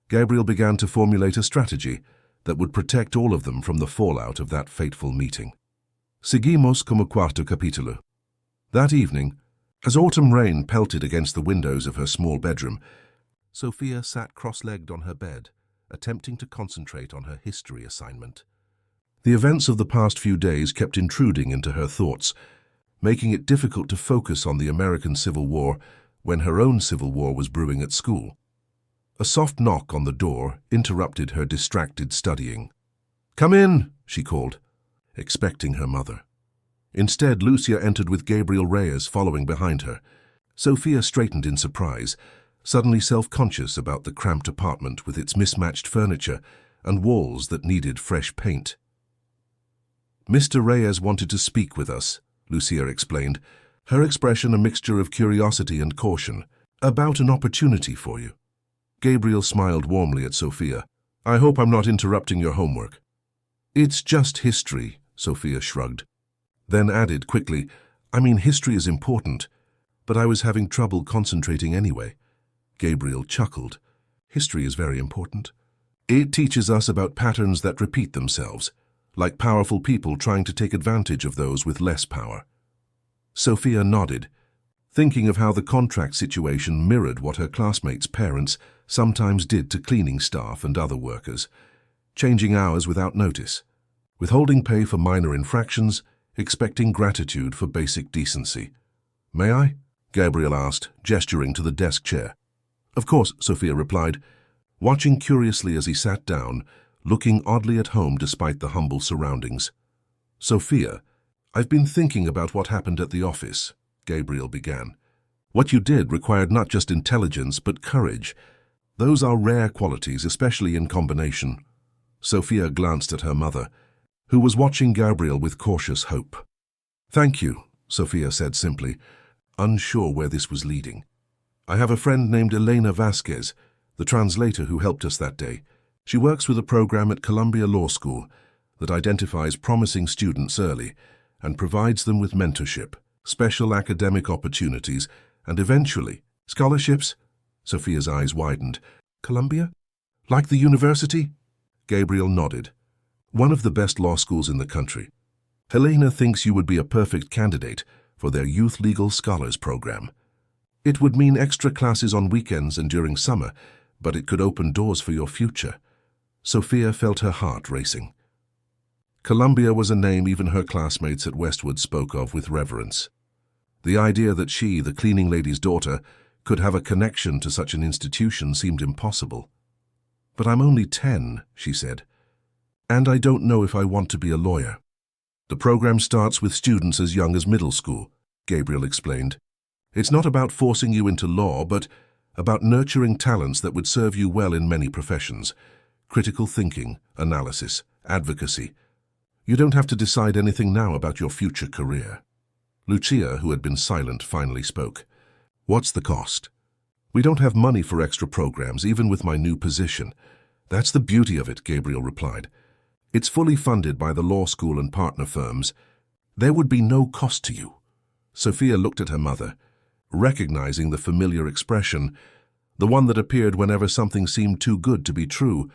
Gabriel began to formulate a strategy that would protect all of them from the fallout of that fateful meeting. Seguimos como cuarto capítulo. That evening, as autumn rain pelted against the windows of her small bedroom, Sophia sat cross-legged on her bed, attempting to concentrate on her history assignment. The events of the past few days kept intruding into her thoughts, making it difficult to focus on the American Civil War when her own civil war was brewing at school. A soft knock on the door interrupted her distracted studying. "Come in," she called, expecting her mother. Instead, Lucia entered with Gabriel Reyes following behind her. Sophia straightened in surprise, suddenly self-conscious about the cramped apartment with its mismatched furniture and walls that needed fresh paint. "Mr. Reyes wanted to speak with us," Lucia explained, her expression a mixture of curiosity and caution, "about an opportunity for you." Gabriel smiled warmly at Sophia. "I hope I'm not interrupting your homework." "It's just history," Sophia shrugged. Then added quickly, "I mean, history is important, but I was having trouble concentrating anyway." Gabriel chuckled. "History is very important. It teaches us about patterns that repeat themselves, like powerful people trying to take advantage of those with less power." Sophia nodded, thinking of how the contract situation mirrored what her classmates' parents sometimes did to cleaning staff and other workers, changing hours without notice, withholding pay for minor infractions, expecting gratitude for basic decency. "May I?" Gabriel asked, gesturing to the desk chair. "Of course," Sophia replied, watching curiously as he sat down, looking oddly at home despite the humble surroundings. "Sophia, I've been thinking about what happened at the office," Gabriel began. "What you did required not just intelligence, but courage. Those are rare qualities, especially in combination." Sophia glanced at her mother, who was watching Gabriel with cautious hope. "Thank you," Sophia said simply, unsure where this was leading. "I have a friend named Elena Vasquez, the translator who helped us that day. She works with a program at Columbia Law School that identifies promising students early and provides them with mentorship, special academic opportunities, and eventually scholarships." Sophia's eyes widened. "Columbia? Like the university?" Gabriel nodded. "One of the best law schools in the country. Helena thinks you would be a perfect candidate for their Youth Legal Scholars program. It would mean extra classes on weekends and during summer, but it could open doors for your future." Sophia felt her heart racing. Columbia was a name even her classmates at Westwood spoke of with reverence. The idea that she, the cleaning lady's daughter, could have a connection to such an institution seemed impossible. "But I'm only 10, she said. "And I don't know if I want to be a lawyer." "The program starts with students as young as middle school," Gabriel explained. "It's not about forcing you into law, but about nurturing talents that would serve you well in many professions. Critical thinking, analysis, advocacy. You don't have to decide anything now about your future career." Lucia, who had been silent, finally spoke. "What's the cost?" "We don't have money for extra programs, even with my new position." "That's the beauty of it," Gabriel replied. "It's fully funded by the law school and partner firms. There would be no cost to you." Sophia looked at her mother, recognizing the familiar expression, the one that appeared whenever something seemed too good to be true,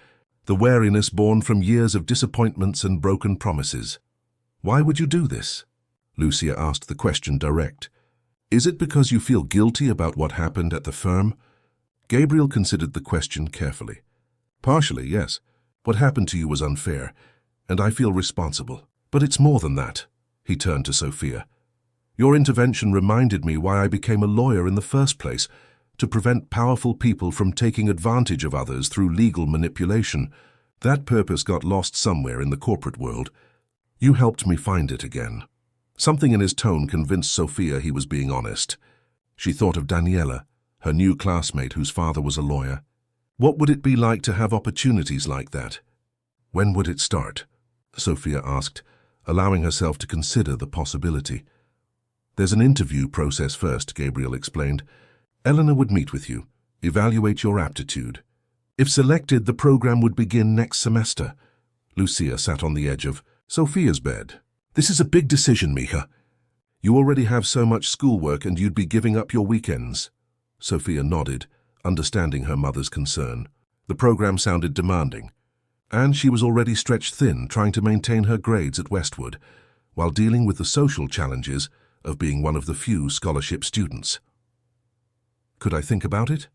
the wariness born from years of disappointments and broken promises. "Why would you do this?" Lucia asked the question direct. "Is it because you feel guilty about what happened at the firm?" Gabriel considered the question carefully. "Partially, yes. What happened to you was unfair, and I feel responsible. But it's more than that." He turned to Sophia. "Your intervention reminded me why I became a lawyer in the first place, to prevent powerful people from taking advantage of others through legal manipulation. That purpose got lost somewhere in the corporate world. You helped me find it again." Something in his tone convinced Sophia he was being honest. She thought of Daniela, her new classmate whose father was a lawyer. What would it be like to have opportunities like that? When would it start? Sophia asked, allowing herself to consider the possibility. There's an interview process first, Gabriel explained. Eleanor would meet with you, evaluate your aptitude. If selected, the program would begin next semester. Lucia sat on the edge of Sophia's bed. This is a big decision, Mija. You already have so much schoolwork and you'd be giving up your weekends. Sophia nodded, understanding her mother's concern. The program sounded demanding, and she was already stretched thin trying to maintain her grades at Westwood, while dealing with the social challenges of being one of the few scholarship students. Could I think about it?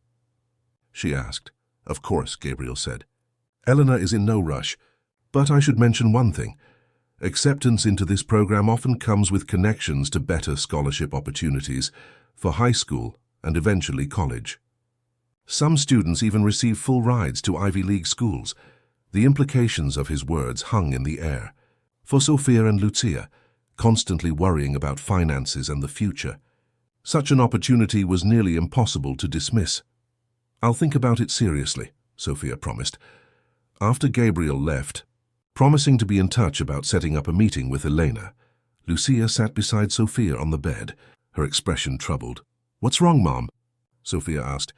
She asked. Of course, Gabriel said. Eleanor is in no rush, but I should mention one thing. Acceptance into this program often comes with connections to better scholarship opportunities for high school and eventually college. Some students even receive full rides to Ivy League schools. The implications of his words hung in the air. For Sophia and Lucia, constantly worrying about finances and the future, such an opportunity was nearly impossible to dismiss. I'll think about it seriously, Sophia promised. After Gabriel left, promising to be in touch about setting up a meeting with Elena, Lucia sat beside Sophia on the bed, her expression troubled. What's wrong, Mom? Sophia asked.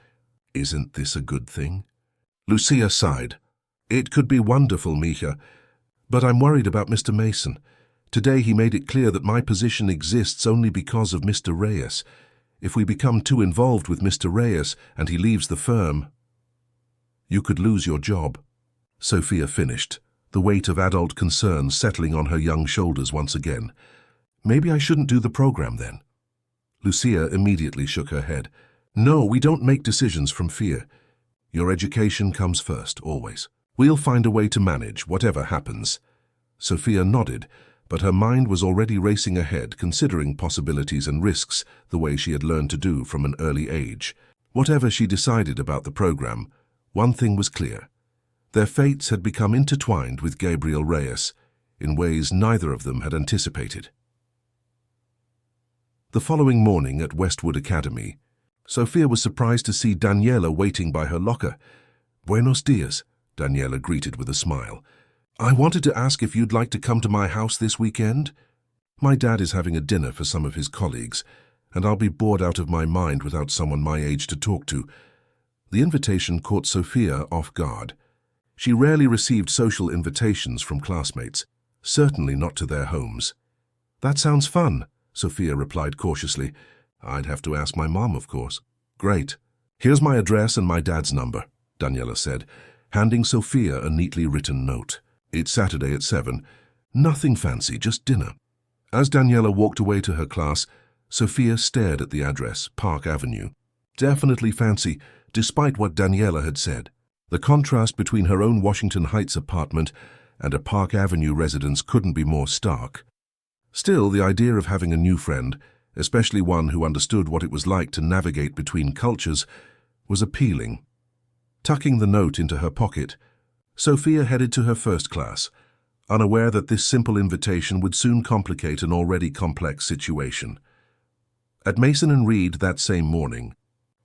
Isn't this a good thing? Lucia sighed. It could be wonderful, Mija, but I'm worried about Mr. Mason. Today he made it clear that my position exists only because of Mr. Reyes. If we become too involved with Mr. Reyes and he leaves the firm, you could lose your job. Sophia finished, the weight of adult concerns settling on her young shoulders once again. Maybe I shouldn't do the program then. Lucia immediately shook her head. No, we don't make decisions from fear. Your education comes first, always. We'll find a way to manage whatever happens. Sophia nodded, but her mind was already racing ahead, considering possibilities and risks the way she had learned to do from an early age. Whatever she decided about the program, one thing was clear. Their fates had become intertwined with Gabriel Reyes in ways neither of them had anticipated. The following morning at Westwood Academy, Sophia was surprised to see Daniela waiting by her locker. Buenos dias, Daniela greeted with a smile. I wanted to ask if you'd like to come to my house this weekend. My dad is having a dinner for some of his colleagues, and I'll be bored out of my mind without someone my age to talk to. The invitation caught Sophia off guard. She rarely received social invitations from classmates, certainly not to their homes. That sounds fun, Sophia replied cautiously. I'd have to ask my mom, of course. Great. Here's my address and my dad's number, Daniela said, handing Sophia a neatly written note. It's Saturday at 7. Nothing fancy, just dinner. As Daniela walked away to her class, Sophia stared at the address, Park Avenue. Definitely fancy, despite what Daniela had said. The contrast between her own Washington Heights apartment and a Park Avenue residence couldn't be more stark. Still, the idea of having a new friend, especially one who understood what it was like to navigate between cultures, was appealing. Tucking the note into her pocket, Sophia headed to her first class, unaware that this simple invitation would soon complicate an already complex situation. At Mason and Reed that same morning,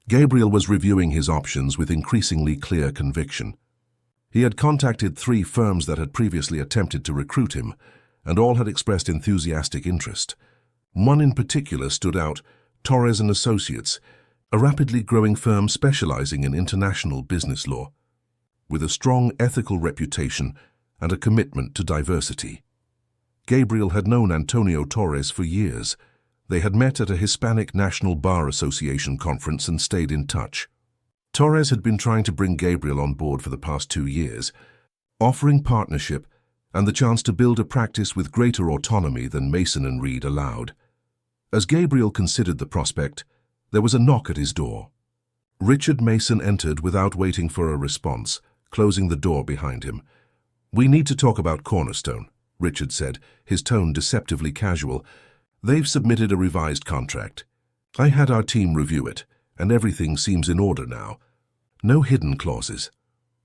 Gabriel was reviewing his options with increasingly clear conviction. He had contacted 3 firms that had previously attempted to recruit him, and all had expressed enthusiastic interest. One in particular stood out, Torres & Associates, a rapidly growing firm specializing in international business law, with a strong ethical reputation and a commitment to diversity. Gabriel had known Antonio Torres for years. They had met at a Hispanic National Bar Association conference and stayed in touch. Torres had been trying to bring Gabriel on board for the past 2 years, offering partnership and the chance to build a practice with greater autonomy than Mason and Reed allowed. As Gabriel considered the prospect, there was a knock at his door. Richard Mason entered without waiting for a response, closing the door behind him. We need to talk about Cornerstone, Richard said, his tone deceptively casual. They've submitted a revised contract. I had our team review it, and everything seems in order now. No hidden clauses.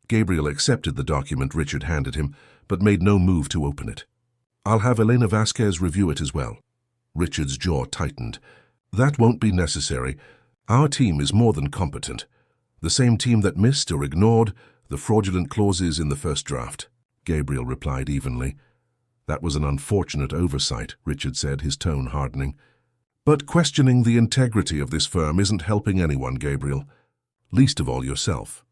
Gabriel accepted the document Richard handed him, but made no move to open it. I'll have Elena Vasquez review it as well. Richard's jaw tightened. That won't be necessary. Our team is more than competent. The same team that missed or ignored the fraudulent clauses in the first draft, Gabriel replied evenly. That was an unfortunate oversight, Richard said, his tone hardening. But questioning the integrity of this firm isn't helping anyone, Gabriel. Least of all yourself.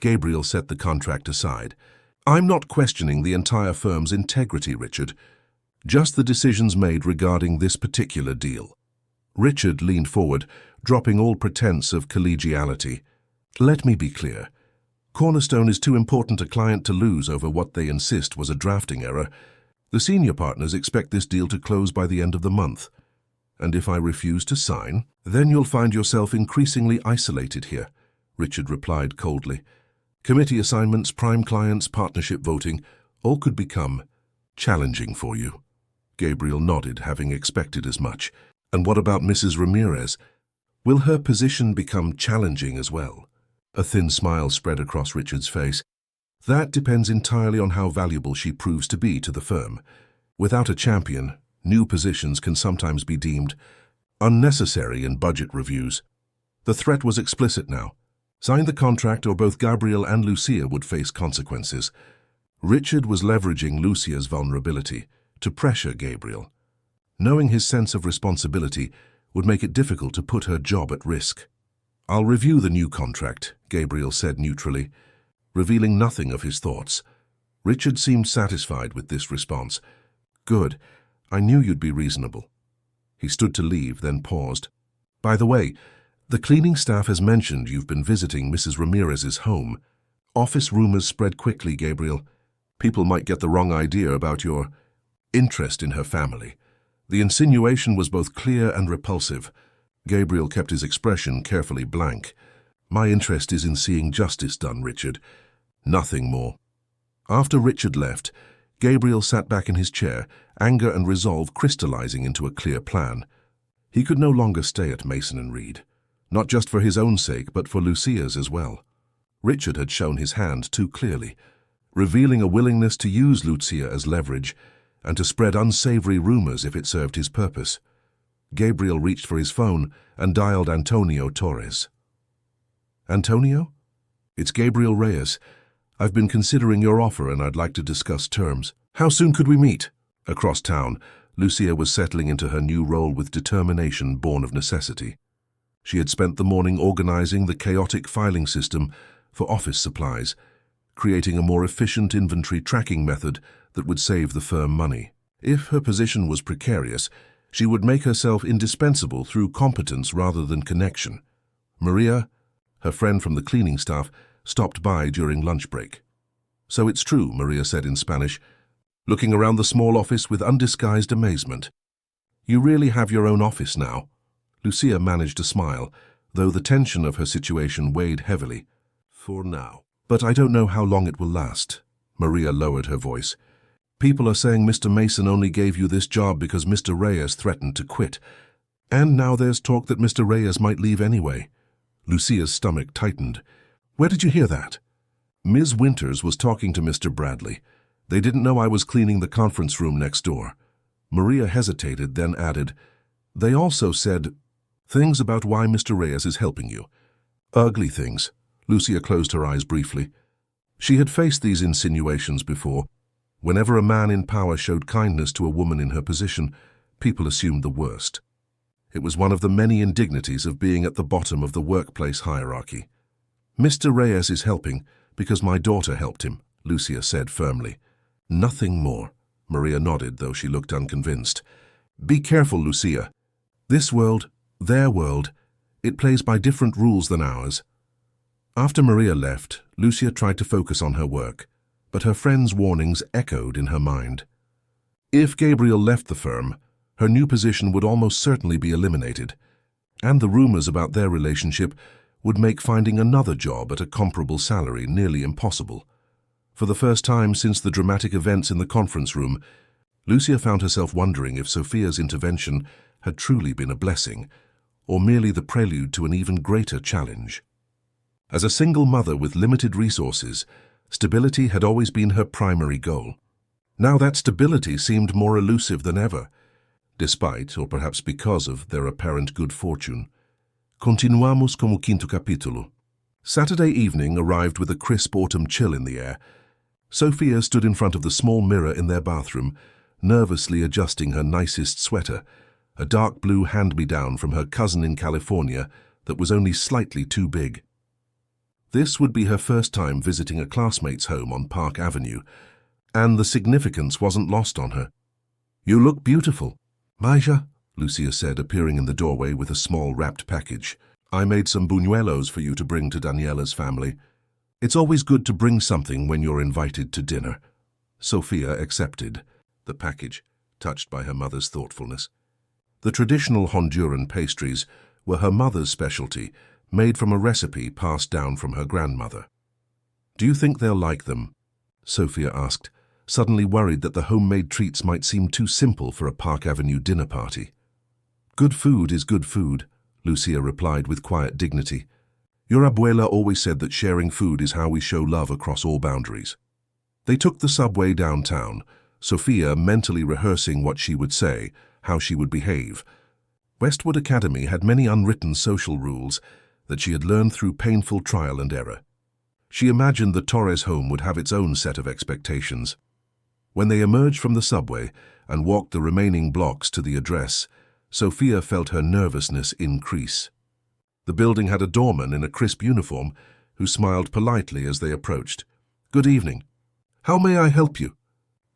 Gabriel set the contract aside. I'm not questioning the entire firm's integrity, Richard. Just the decisions made regarding this particular deal. Richard leaned forward, dropping all pretense of collegiality. Let me be clear. Cornerstone is too important a client to lose over what they insist was a drafting error. The senior partners expect this deal to close by the end of the month. And if I refuse to sign, then you'll find yourself increasingly isolated here, Richard replied coldly. Committee assignments, prime clients, partnership voting, all could become challenging for you. Gabriel nodded, having expected as much. And what about Mrs. Ramirez? Will her position become challenging as well? A thin smile spread across Richard's face. That depends entirely on how valuable she proves to be to the firm. Without a champion, new positions can sometimes be deemed unnecessary in budget reviews. The threat was explicit now. Sign the contract or both Gabriel and Lucia would face consequences. Richard was leveraging Lucia's vulnerability to pressure Gabriel. Knowing his sense of responsibility would make it difficult to put her job at risk. I'll review the new contract, Gabriel said neutrally, revealing nothing of his thoughts. Richard seemed satisfied with this response. Good. I knew you'd be reasonable. He stood to leave, then paused. By the way, the cleaning staff has mentioned you've been visiting Mrs. Ramirez's home. Office rumors spread quickly, Gabriel. People might get the wrong idea about your interest in her family. The insinuation was both clear and repulsive. Gabriel kept his expression carefully blank. My interest is in seeing justice done, Richard. Nothing more. After Richard left, Gabriel sat back in his chair, anger and resolve crystallizing into a clear plan. He could no longer stay at Mason & Reed, not just for his own sake, but for Lucia's as well. Richard had shown his hand too clearly, revealing a willingness to use Lucia as leverage and to spread unsavory rumors if it served his purpose. Gabriel reached for his phone and dialed Antonio Torres. Antonio? It's Gabriel Reyes. I've been considering your offer and I'd like to discuss terms. How soon could we meet? Across town, Lucia was settling into her new role with determination born of necessity. She had spent the morning organizing the chaotic filing system for office supplies, creating a more efficient inventory tracking method that would save the firm money. If her position was precarious, she would make herself indispensable through competence rather than connection. Maria, her friend from the cleaning staff, stopped by during lunch break. So it's true, Maria said in Spanish, looking around the small office with undisguised amazement. You really have your own office now. Lucia managed a smile, though the tension of her situation weighed heavily. For now. But I don't know how long it will last. Maria lowered her voice. People are saying Mr. Mason only gave you this job because Mr. Reyes threatened to quit. And now there's talk that Mr. Reyes might leave anyway. Lucia's stomach tightened. Where did you hear that? Ms. Winters was talking to Mr. Bradley. They didn't know I was cleaning the conference room next door. Maria hesitated, then added, They also said things about why Mr. Reyes is helping you. Ugly things. Lucia closed her eyes briefly. She had faced these insinuations before. Whenever a man in power showed kindness to a woman in her position, people assumed the worst. It was one of the many indignities of being at the bottom of the workplace hierarchy. Mr. Reyes is helping because my daughter helped him, Lucia said firmly. Nothing more. Maria nodded, though she looked unconvinced. Be careful, Lucia. This world, their world, it plays by different rules than ours. After Maria left, Lucia tried to focus on her work, but her friend's warnings echoed in her mind. If Gabriel left the firm, her new position would almost certainly be eliminated, and the rumors about their relationship would make finding another job at a comparable salary nearly impossible. For the first time since the dramatic events in the conference room, Lucia found herself wondering if Sophia's intervention had truly been a blessing, or merely the prelude to an even greater challenge. As a single mother with limited resources, stability had always been her primary goal. Now that stability seemed more elusive than ever, despite, or perhaps because of, their apparent good fortune. Continuamos con el quinto capítulo. Saturday evening arrived with a crisp autumn chill in the air. Sophia stood in front of the small mirror in their bathroom, nervously adjusting her nicest sweater, a dark blue hand-me-down from her cousin in California that was only slightly too big. This would be her first time visiting a classmate's home on Park Avenue, and the significance wasn't lost on her. "You look beautiful." "Maja," Lucia said, appearing in the doorway with a small wrapped package. "I made some buñuelos for you to bring to Daniela's family. It's always good to bring something when you're invited to dinner." Sophia accepted the package, touched by her mother's thoughtfulness. The traditional Honduran pastries were her mother's specialty, made from a recipe passed down from her grandmother. "Do you think they'll like them?" Sophia asked, suddenly worried that the homemade treats might seem too simple for a Park Avenue dinner party. "Good food is good food," Lucia replied with quiet dignity. "Your abuela always said that sharing food is how we show love across all boundaries." They took the subway downtown, Sophia mentally rehearsing what she would say, how she would behave. Westwood Academy had many unwritten social rules that she had learned through painful trial and error. She imagined the Torres home would have its own set of expectations. When they emerged from the subway and walked the remaining blocks to the address, Sophia felt her nervousness increase. The building had a doorman in a crisp uniform who smiled politely as they approached. "Good evening. How may I help you?"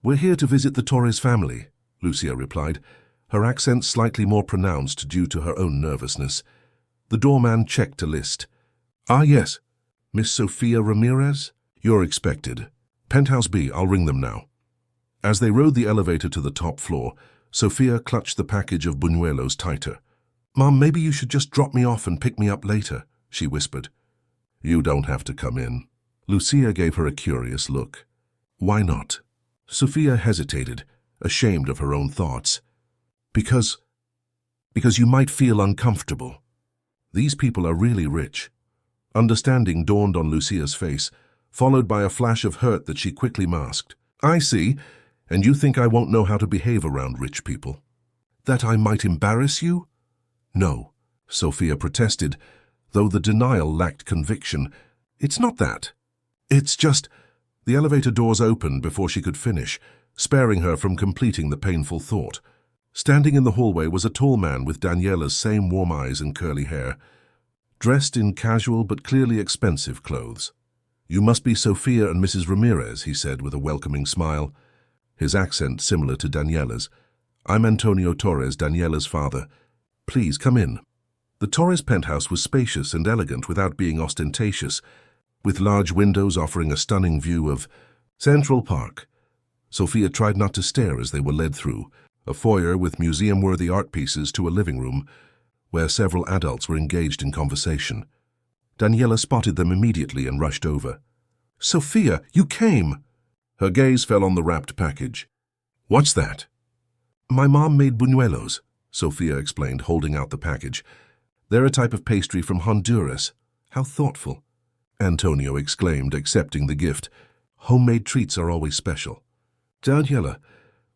"We're here to visit the Torres family," Lucia replied, her accent slightly more pronounced due to her own nervousness. The doorman checked a list. "Ah, yes. Miss Sophia Ramirez? You're expected. Penthouse B, I'll ring them now." As they rode the elevator to the top floor, Sophia clutched the package of buñuelos tighter. "Mom, maybe you should just drop me off and pick me up later," she whispered. "You don't have to come in." Lucia gave her a curious look. "Why not?" Sophia hesitated, ashamed of her own thoughts. Because you might feel uncomfortable. These people are really rich." Understanding dawned on Lucia's face, followed by a flash of hurt that she quickly masked. "I see. And you think I won't know how to behave around rich people? That I might embarrass you?" "No," Sophia protested, though the denial lacked conviction. "It's not that. It's just—" The elevator doors opened before she could finish, sparing her from completing the painful thought. Standing in the hallway was a tall man with Daniela's same warm eyes and curly hair, dressed in casual but clearly expensive clothes. "You must be Sophia and Mrs. Ramirez," he said with a welcoming smile, his accent similar to Daniela's. "I'm Antonio Torres, Daniela's father. Please come in." The Torres penthouse was spacious and elegant without being ostentatious, with large windows offering a stunning view of Central Park. Sophia tried not to stare as they were led through a foyer with museum-worthy art pieces to a living room where several adults were engaged in conversation. Daniela spotted them immediately and rushed over. "Sophia, you came!" Her gaze fell on the wrapped package. "What's that?" "My mom made buñuelos," Sophia explained, holding out the package. "They're a type of pastry from Honduras." "How thoughtful," Antonio exclaimed, accepting the gift. "Homemade treats are always special." "Daniela,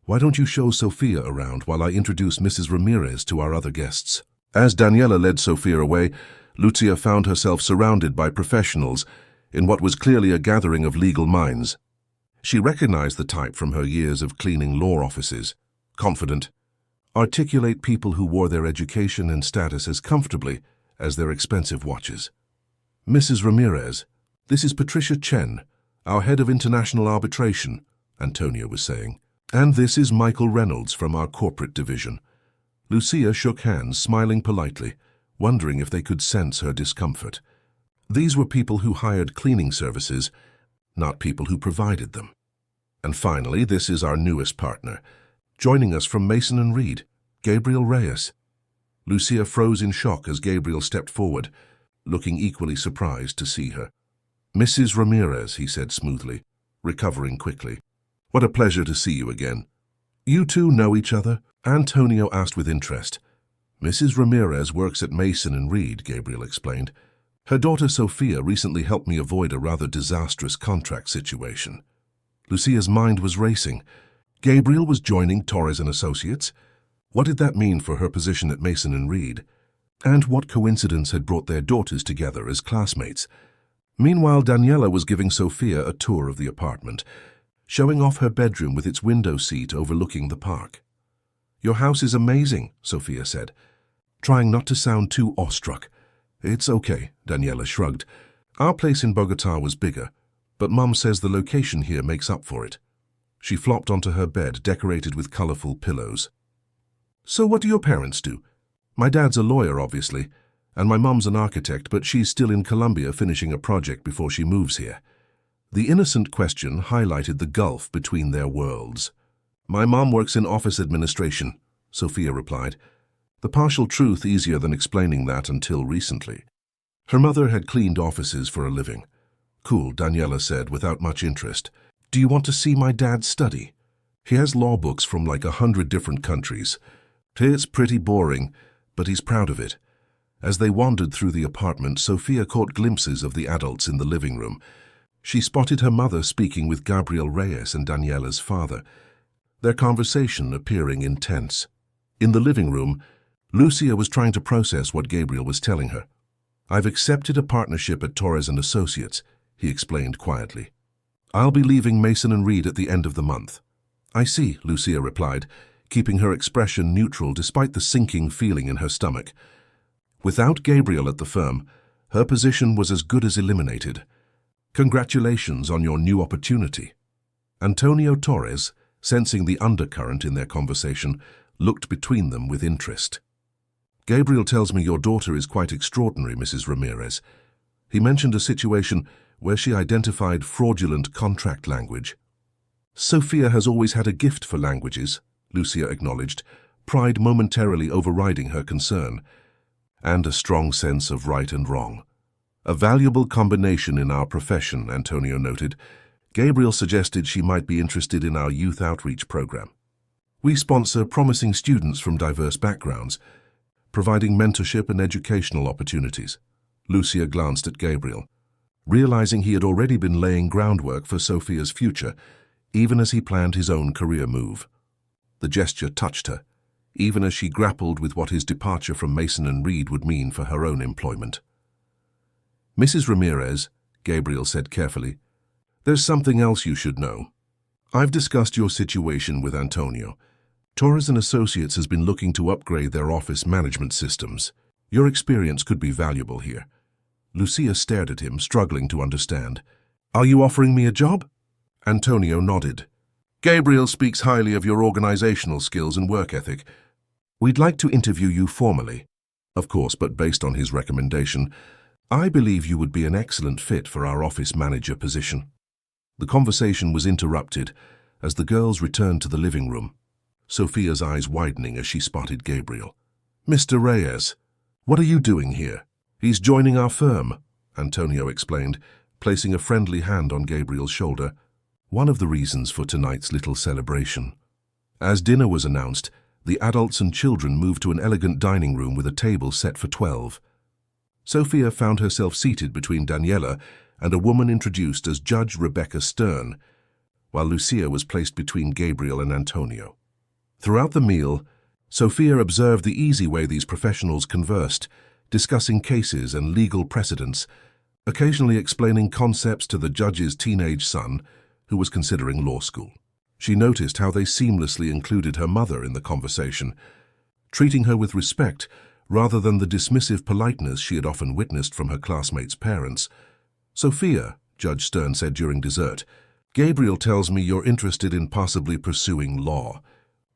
why don't you show Sophia around while I introduce Mrs. Ramirez to our other guests?" As Daniela led Sophia away, Lucia found herself surrounded by professionals in what was clearly a gathering of legal minds. She recognized the type from her years of cleaning law offices. Confident, articulate people who wore their education and status as comfortably as their expensive watches. "Mrs. Ramirez, this is Patricia Chen, our head of international arbitration," Antonio was saying. "And this is Michael Reynolds from our corporate division." Lucia shook hands, smiling politely, wondering if they could sense her discomfort. These were people who hired cleaning services, not people who provided them. "And finally, this is our newest partner, joining us from Mason & Reed, Gabriel Reyes." Lucia froze in shock as Gabriel stepped forward, looking equally surprised to see her. "Mrs. Ramirez," he said smoothly, recovering quickly. "What a pleasure to see you again." "You two know each other?" Antonio asked with interest. "Mrs. Ramirez works at Mason & Reed," Gabriel explained. "Her daughter Sophia recently helped me avoid a rather disastrous contract situation." Lucia's mind was racing. Gabriel was joining Torres & Associates? What did that mean for her position at Mason & Reed? And what coincidence had brought their daughters together as classmates? Meanwhile, Daniela was giving Sophia a tour of the apartment, showing off her bedroom with its window seat overlooking the park. "Your house is amazing," Sophia said, trying not to sound too awestruck. "It's okay," Daniela shrugged. "Our place in Bogota was bigger, but Mum says the location here makes up for it." She flopped onto her bed, decorated with colorful pillows. "So what do your parents do?" "My dad's a lawyer, obviously, and my mum's an architect, but she's still in Colombia finishing a project before she moves here." The innocent question highlighted the gulf between their worlds. "My mom works in office administration," Sophia replied, the partial truth easier than explaining that until recently. Her mother had cleaned offices for a living. "Cool," Daniela said without much interest. "Do you want to see my dad's study? He has law books from like 100 different countries. It's pretty boring, but he's proud of it." As they wandered through the apartment, Sophia caught glimpses of the adults in the living room. She spotted her mother speaking with Gabriel Reyes and Daniela's father, their conversation appearing intense. In the living room, Lucia was trying to process what Gabriel was telling her. "I've accepted a partnership at Torres & Associates," he explained quietly. "I'll be leaving Mason & Reed at the end of the month." "I see," Lucia replied, keeping her expression neutral despite the sinking feeling in her stomach. Without Gabriel at the firm, her position was as good as eliminated. "Congratulations on your new opportunity." Antonio Torres, sensing the undercurrent in their conversation, looked between them with interest. "Gabriel tells me your daughter is quite extraordinary, Mrs. Ramirez. He mentioned a situation where she identified fraudulent contract language." "Sophia has always had a gift for languages," Lucia acknowledged, pride momentarily overriding her concern. "And a strong sense of right and wrong. A valuable combination in our profession," Antonio noted. Gabriel suggested she might be interested in our youth outreach program. "We sponsor promising students from diverse backgrounds, providing mentorship and educational opportunities." Lucia glanced at Gabriel, realizing he had already been laying groundwork for Sophia's future, even as he planned his own career move. The gesture touched her, even as she grappled with what his departure from Mason & Reed would mean for her own employment. "Mrs. Ramirez," Gabriel said carefully, "there's something else you should know. I've discussed your situation with Antonio. Torres & Associates has been looking to upgrade their office management systems. Your experience could be valuable here." Lucia stared at him, struggling to understand. "Are you offering me a job?" Antonio nodded. "Gabriel speaks highly of your organizational skills and work ethic. We'd like to interview you formally. Of course, but based on his recommendation, I believe you would be an excellent fit for our office manager position." The conversation was interrupted as the girls returned to the living room, Sophia's eyes widening as she spotted Gabriel. "Mr. Reyes, what are you doing here?" "He's joining our firm," Antonio explained, placing a friendly hand on Gabriel's shoulder. "One of the reasons for tonight's little celebration." As dinner was announced, the adults and children moved to an elegant dining room with a table set for 12. Sophia found herself seated between Daniela and a woman introduced as Judge Rebecca Stern, while Lucia was placed between Gabriel and Antonio. Throughout the meal, Sophia observed the easy way these professionals conversed, discussing cases and legal precedents, occasionally explaining concepts to the judge's teenage son, who was considering law school. She noticed how they seamlessly included her mother in the conversation, treating her with respect rather than the dismissive politeness she had often witnessed from her classmates' parents. "Sophia," Judge Stern said during dessert, "Gabriel tells me you're interested in possibly pursuing law.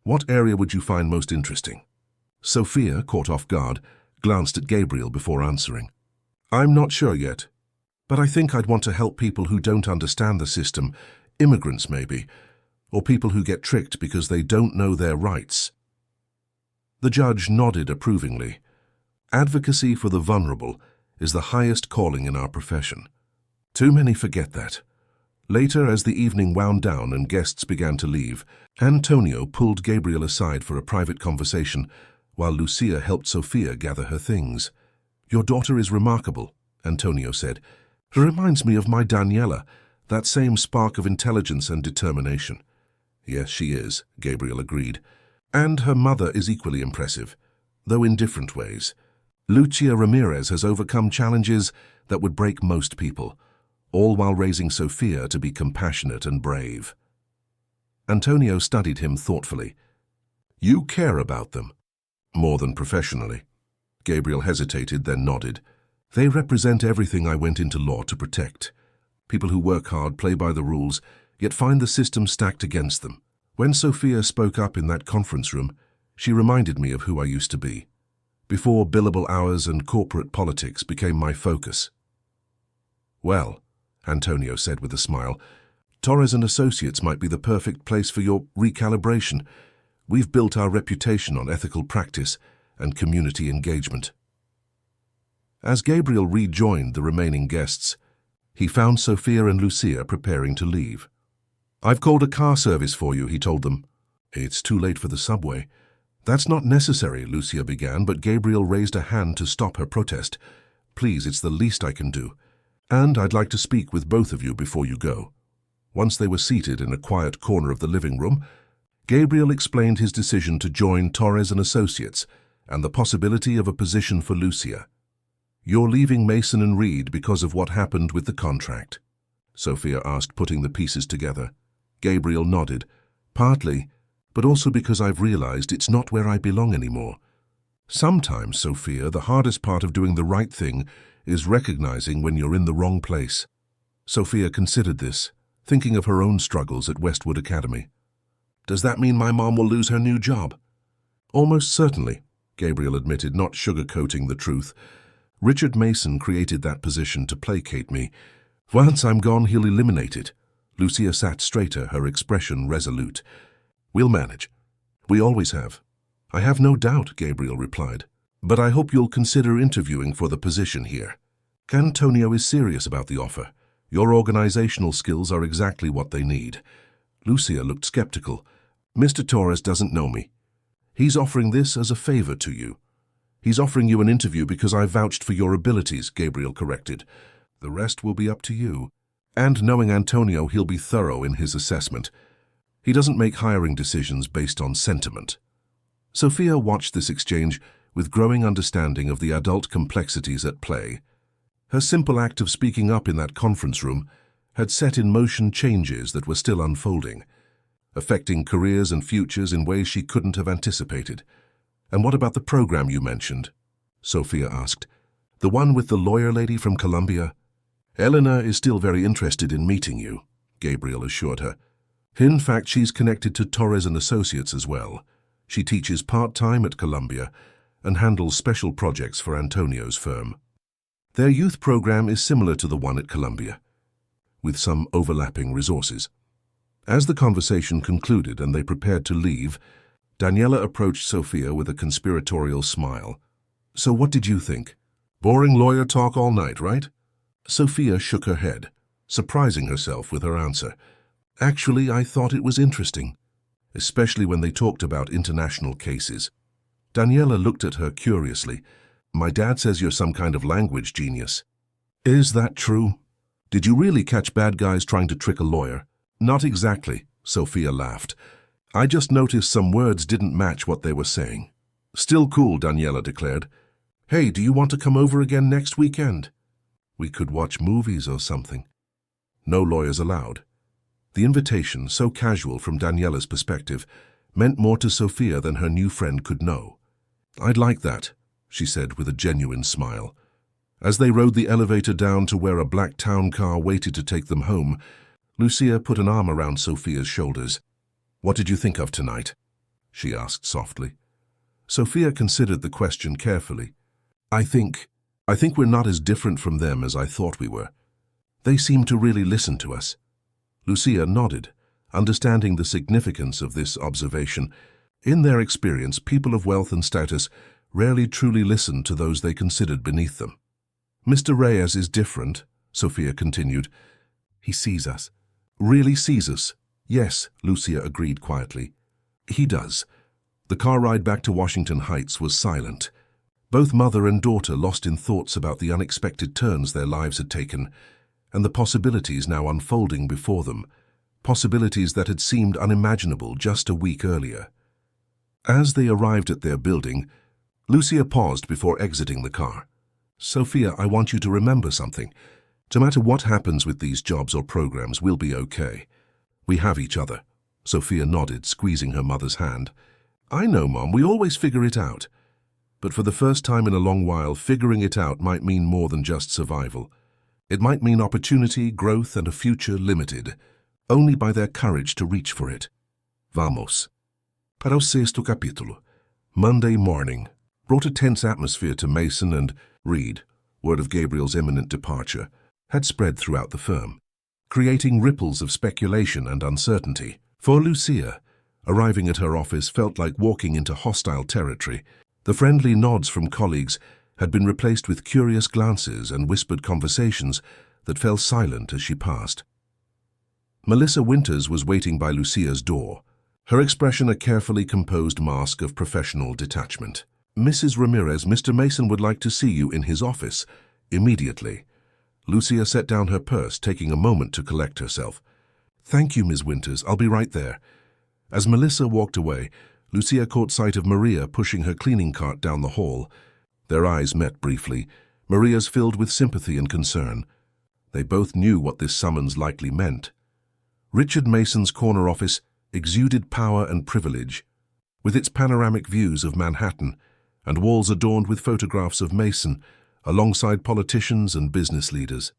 What area would you find most interesting?" Sophia, caught off guard, glanced at Gabriel before answering. "I'm not sure yet, but I think I'd want to help people who don't understand the system, immigrants maybe, or people who get tricked because they don't know their rights." The judge nodded approvingly. Advocacy for the vulnerable is the highest calling in our profession. Too many forget that. Later, as the evening wound down and guests began to leave, Antonio pulled Gabriel aside for a private conversation, while Lucia helped Sophia gather her things. "Your daughter is remarkable," Antonio said. "She reminds me of my Daniela, that same spark of intelligence and determination." "Yes, she is," Gabriel agreed. "And her mother is equally impressive, though in different ways. Lucia Ramirez has overcome challenges that would break most people, all while raising Sofia to be compassionate and brave. Antonio studied him thoughtfully. You care about them? More than professionally. Gabriel hesitated, then nodded. They represent everything I went into law to protect. People who work hard, play by the rules, yet find the system stacked against them. When Sofia spoke up in that conference room, she reminded me of who I used to be, before billable hours and corporate politics became my focus. Well, Antonio said with a smile, Torres and Associates might be the perfect place for your recalibration. We've built our reputation on ethical practice and community engagement. As Gabriel rejoined the remaining guests, he found Sofia and Lucia preparing to leave. I've called a car service for you, he told them. It's too late for the subway. That's not necessary, Lucia began, but Gabriel raised a hand to stop her protest. Please, it's the least I can do. And I'd like to speak with both of you before you go. Once they were seated in a quiet corner of the living room, Gabriel explained his decision to join Torres and Associates and the possibility of a position for Lucia. You're leaving Mason and Reed because of what happened with the contract? Sofia asked, putting the pieces together. Gabriel nodded. Partly, but also because I've realized it's not where I belong anymore. Sometimes, Sofia, the hardest part of doing the right thing is recognizing when you're in the wrong place. Sofia considered this, thinking of her own struggles at Westwood Academy. Does that mean my mom will lose her new job? Almost certainly, Gabriel admitted, not sugarcoating the truth. Richard Mason created that position to placate me. Once I'm gone, he'll eliminate it. Lucia sat straighter, her expression resolute. We'll manage. We always have. I have no doubt, Gabriel replied. But I hope you'll consider interviewing for the position here. Antonio is serious about the offer. Your organizational skills are exactly what they need. Lucia looked skeptical. Mr. Torres doesn't know me. He's offering this as a favor to you. He's offering you an interview because I vouched for your abilities, Gabriel corrected. The rest will be up to you. And knowing Antonio, he'll be thorough in his assessment. He doesn't make hiring decisions based on sentiment. Sofia watched this exchange with growing understanding of the adult complexities at play. Her simple act of speaking up in that conference room had set in motion changes that were still unfolding, affecting careers and futures in ways she couldn't have anticipated. And what about the program you mentioned? Sofia asked. The one with the lawyer lady from Columbia? Eleanor is still very interested in meeting you, Gabriel assured her. In fact, she's connected to Torres and Associates as well. She teaches part-time at Columbia and handles special projects for Antonio's firm. Their youth program is similar to the one at Columbia, with some overlapping resources. As the conversation concluded and they prepared to leave, Daniela approached Sofia with a conspiratorial smile. So what did you think? Boring lawyer talk all night, right? Sofia shook her head, surprising herself with her answer. Actually, I thought it was interesting, especially when they talked about international cases. Daniela looked at her curiously. My dad says you're some kind of language genius. Is that true? Did you really catch bad guys trying to trick a lawyer? Not exactly, Sofia laughed. I just noticed some words didn't match what they were saying. Still cool, Daniela declared. Hey, do you want to come over again next weekend? We could watch movies or something. No lawyers allowed. The invitation, so casual from Daniela's perspective, meant more to Sofia than her new friend could know. I'd like that, she said with a genuine smile. As they rode the elevator down to where a black town car waited to take them home, Lucia put an arm around Sofia's shoulders. What did you think of tonight? She asked softly. Sofia considered the question carefully. I think we're not as different from them as I thought we were. They seem to really listen to us. Lucia nodded, understanding the significance of this observation. In their experience, people of wealth and status rarely truly listened to those they considered beneath them. Mr. Reyes is different, Sofia continued. He sees us. Really sees us. Yes, Lucia agreed quietly. He does. The car ride back to Washington Heights was silent. Both mother and daughter lost in thoughts about the unexpected turns their lives had taken, and the possibilities now unfolding before them, possibilities that had seemed unimaginable just a week earlier. As they arrived at their building, Lucia paused before exiting the car. Sophia, I want you to remember something. No matter what happens with these jobs or programs, we'll be okay. We have each other. Sophia nodded, squeezing her mother's hand. I know, Mom, we always figure it out. But for the first time in a long while, figuring it out might mean more than just survival. It might mean opportunity, growth, and a future limited only by their courage to reach for it. Vamos. Para o sexto capítulo. Monday morning brought a tense atmosphere to Mason, and Reed, word of Gabriel's imminent departure, had spread throughout the firm, creating ripples of speculation and uncertainty. For Lucia, arriving at her office felt like walking into hostile territory. The friendly nods from colleagues had been replaced with curious glances and whispered conversations that fell silent as she passed. Melissa Winters was waiting by Lucia's door, her expression a carefully composed mask of professional detachment. Mrs. Ramirez, Mr. Mason would like to see you in his office, immediately. Lucia set down her purse, taking a moment to collect herself. Thank you, Ms. Winters, I'll be right there. As Melissa walked away, Lucia caught sight of Maria pushing her cleaning cart down the hall. Their eyes met briefly, Maria's filled with sympathy and concern. They both knew what this summons likely meant. Richard Mason's corner office exuded power and privilege, with its panoramic views of Manhattan and walls adorned with photographs of Mason alongside politicians and business leaders.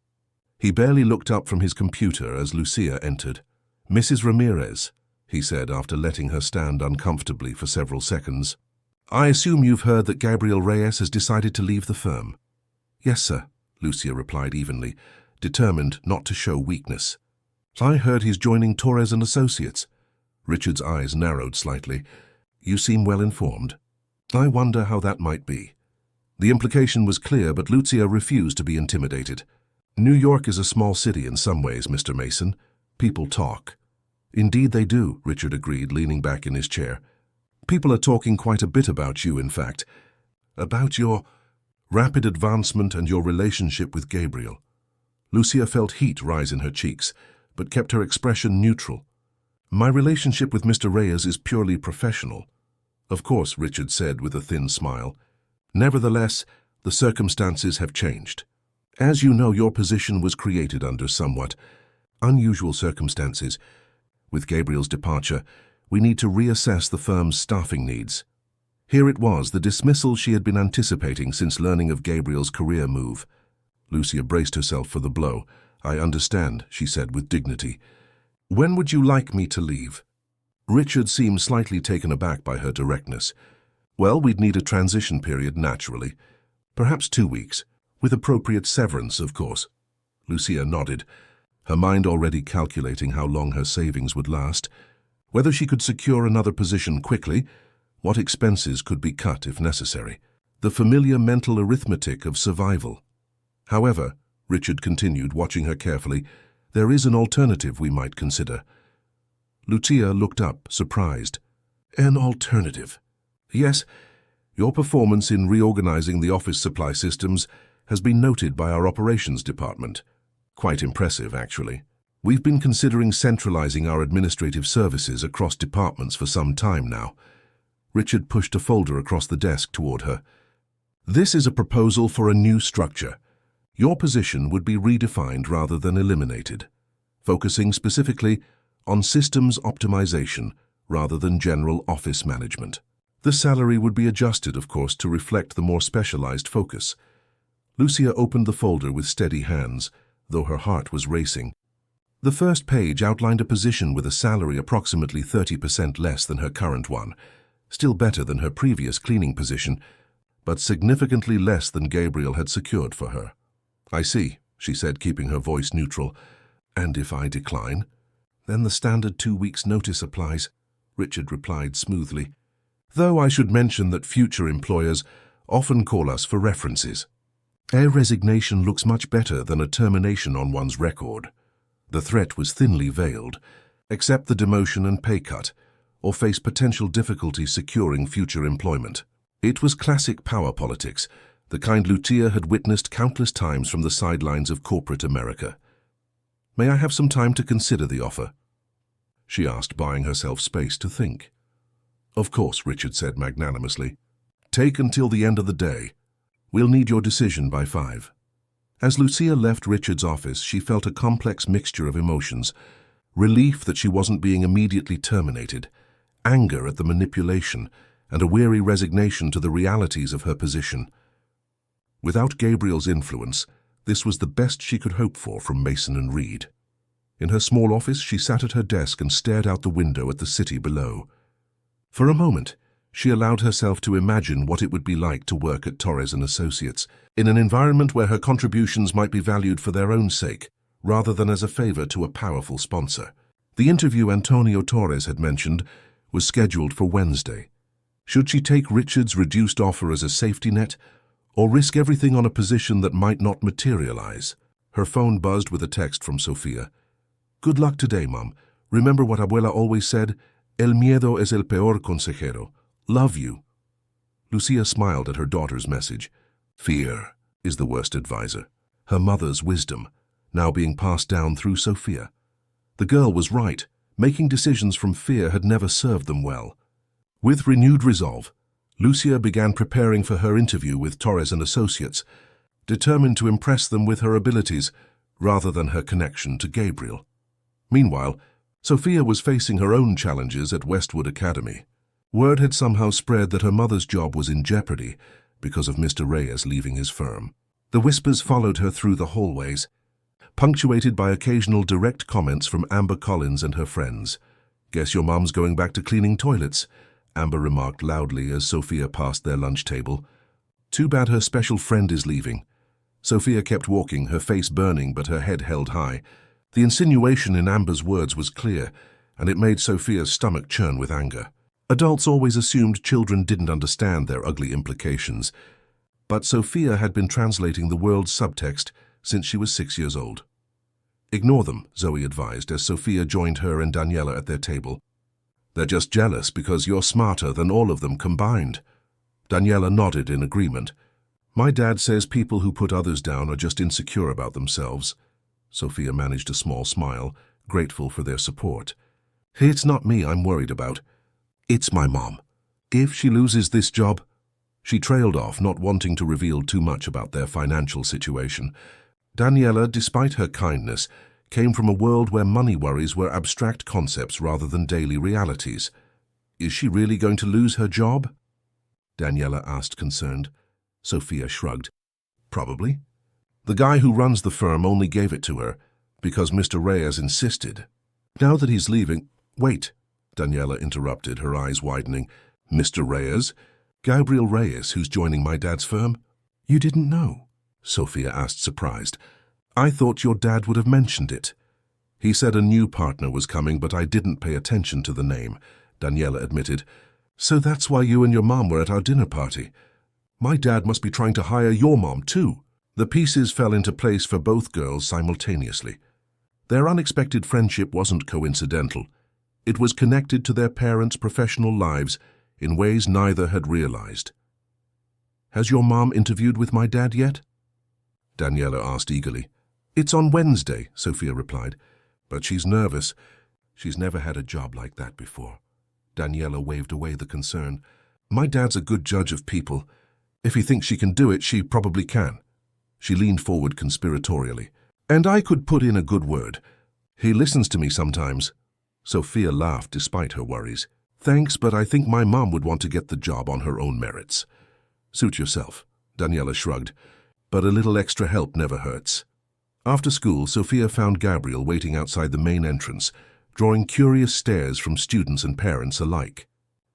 He barely looked up from his computer as Lucia entered. Mrs. Ramirez, he said after letting her stand uncomfortably for several seconds. I assume you've heard that Gabriel Reyes has decided to leave the firm. Yes, sir, Lucia replied evenly, determined not to show weakness. I heard he's joining Torres and Associates. Richard's eyes narrowed slightly. You seem well informed. I wonder how that might be. The implication was clear, but Lucia refused to be intimidated. New York is a small city in some ways, Mr. Mason. People talk. Indeed they do, Richard agreed, leaning back in his chair. People are talking quite a bit about you, in fact. About your rapid advancement and your relationship with Gabriel. Lucia felt heat rise in her cheeks, but kept her expression neutral. My relationship with Mr. Reyes is purely professional. Of course, Richard said with a thin smile. Nevertheless, the circumstances have changed. As you know, your position was created under somewhat unusual circumstances. With Gabriel's departure, we need to reassess the firm's staffing needs. Here it was, the dismissal she had been anticipating since learning of Gabriel's career move. Lucia braced herself for the blow. I understand, she said with dignity. When would you like me to leave? Richard seemed slightly taken aback by her directness. Well, we'd need a transition period, naturally. Perhaps 2 weeks, with appropriate severance, of course. Lucia nodded, her mind already calculating how long her savings would last, whether she could secure another position quickly, what expenses could be cut if necessary. The familiar mental arithmetic of survival. However, Richard continued, watching her carefully, there is an alternative we might consider. Lucia looked up, surprised. An alternative? Yes, your performance in reorganizing the office supply systems has been noted by our operations department. Quite impressive, actually. We've been considering centralizing our administrative services across departments for some time now. Richard pushed a folder across the desk toward her. This is a proposal for a new structure. Your position would be redefined rather than eliminated, focusing specifically on systems optimization rather than general office management. The salary would be adjusted, of course, to reflect the more specialized focus. Lucia opened the folder with steady hands, though her heart was racing. The first page outlined a position with a salary approximately 30% less than her current one, still better than her previous cleaning position, but significantly less than Gabriel had secured for her. I see, she said, keeping her voice neutral. And if I decline? Then the standard 2 weeks' notice applies, Richard replied smoothly. Though I should mention that future employers often call us for references. A resignation looks much better than a termination on one's record. The threat was thinly veiled. Accept the demotion and pay cut, or face potential difficulty securing future employment. It was classic power politics, the kind Lucia had witnessed countless times from the sidelines of corporate America. May I have some time to consider the offer? She asked, buying herself space to think. Of course, Richard said magnanimously. Take until the end of the day. We'll need your decision by 5. As Lucia left Richard's office, she felt a complex mixture of emotions. Relief that she wasn't being immediately terminated, anger at the manipulation, and a weary resignation to the realities of her position. Without Gabriel's influence, this was the best she could hope for from Mason and Reed. In her small office, she sat at her desk and stared out the window at the city below. For a moment, she allowed herself to imagine what it would be like to work at Torres & Associates, in an environment where her contributions might be valued for their own sake, rather than as a favor to a powerful sponsor. The interview Antonio Torres had mentioned was scheduled for Wednesday. Should she take Richard's reduced offer as a safety net, or risk everything on a position that might not materialize? Her phone buzzed with a text from Sofia. "Good luck today, Mom. Remember what Abuela always said? El miedo es el peor consejero. Love you." Lucia smiled at her daughter's message. Fear is the worst advisor. Her mother's wisdom, now being passed down through Sofia. The girl was right. Making decisions from fear had never served them well. With renewed resolve, Lucia began preparing for her interview with Torres & Associates, determined to impress them with her abilities rather than her connection to Gabriel. Meanwhile, Sofia was facing her own challenges at Westwood Academy. Word had somehow spread that her mother's job was in jeopardy because of Mr. Reyes leaving his firm. The whispers followed her through the hallways, punctuated by occasional direct comments from Amber Collins and her friends. "Guess your mom's going back to cleaning toilets," Amber remarked loudly as Sofia passed their lunch table. "Too bad her special friend is leaving." Sofia kept walking, her face burning but her head held high. The insinuation in Amber's words was clear, and it made Sofia's stomach churn with anger. Adults always assumed children didn't understand their ugly implications, but Sofia had been translating the world's subtext since she was 6 years old. "Ignore them," Zoe advised as Sofia joined her and Daniela at their table. "They're just jealous because you're smarter than all of them combined." Daniela nodded in agreement. "My dad says people who put others down are just insecure about themselves." Sofia managed a small smile, grateful for their support. "It's not me I'm worried about. It's my mom. If she loses this job—" She trailed off, not wanting to reveal too much about their financial situation. Daniela, despite her kindness, came from a world where money worries were abstract concepts rather than daily realities. "Is she really going to lose her job?" Daniela asked, concerned. Sofia shrugged. "Probably. The guy who runs the firm only gave it to her because Mr. Reyes insisted. Now that he's leaving—" "Wait," Daniela interrupted, her eyes widening. "Mr. Reyes? Gabriel Reyes, who's joining my dad's firm?" "You didn't know?" Sofia asked, surprised. "I thought your dad would have mentioned it." "He said a new partner was coming, but I didn't pay attention to the name," Daniela admitted. "So that's why you and your mom were at our dinner party. My dad must be trying to hire your mom, too." The pieces fell into place for both girls simultaneously. Their unexpected friendship wasn't coincidental. It was connected to their parents' professional lives in ways neither had realized. "Has your mom interviewed with my dad yet?" Daniela asked eagerly. "It's on Wednesday," Sofia replied. "But she's nervous. She's never had a job like that before." Daniela waved away the concern. "My dad's a good judge of people. If he thinks she can do it, she probably can." She leaned forward conspiratorially. "And I could put in a good word. He listens to me sometimes." Sofia laughed despite her worries. "Thanks, but I think my mom would want to get the job on her own merits." "Suit yourself," Daniela shrugged. "But a little extra help never hurts." After school, Sofia found Gabriel waiting outside the main entrance, drawing curious stares from students and parents alike.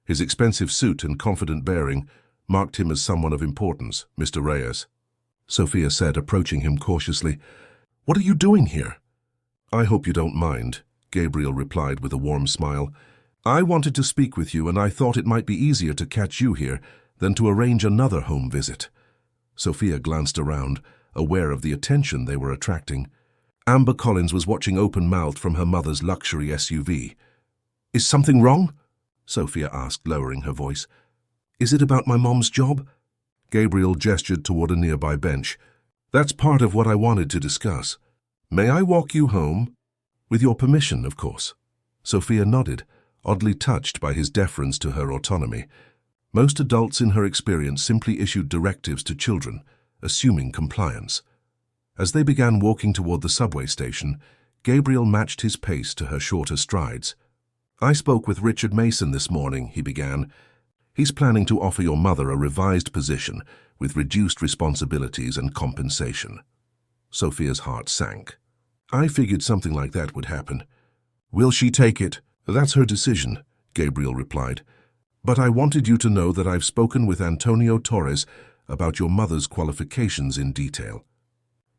His expensive suit and confident bearing marked him as someone of importance. "Mr. Reyes," Sofia said, approaching him cautiously. "What are you doing here?" "I hope you don't mind," Gabriel replied with a warm smile. "I wanted to speak with you, and I thought it might be easier to catch you here than to arrange another home visit." Sofia glanced around, aware of the attention they were attracting. Amber Collins was watching open-mouthed from her mother's luxury SUV. "Is something wrong?" Sofia asked, lowering her voice. "Is it about my mom's job?" Gabriel gestured toward a nearby bench. "That's part of what I wanted to discuss. May I walk you home?" "With your permission, of course." Sofia nodded, oddly touched by his deference to her autonomy. Most adults in her experience simply issued directives to children, assuming compliance. As they began walking toward the subway station, Gabriel matched his pace to her shorter strides. "I spoke with Richard Mason this morning," he began. "He's planning to offer your mother a revised position with reduced responsibilities and compensation." Sophia's heart sank. "I figured something like that would happen." "Will she take it?" "That's her decision," Gabriel replied. "But I wanted you to know that I've spoken with Antonio Torres about your mother's qualifications in detail.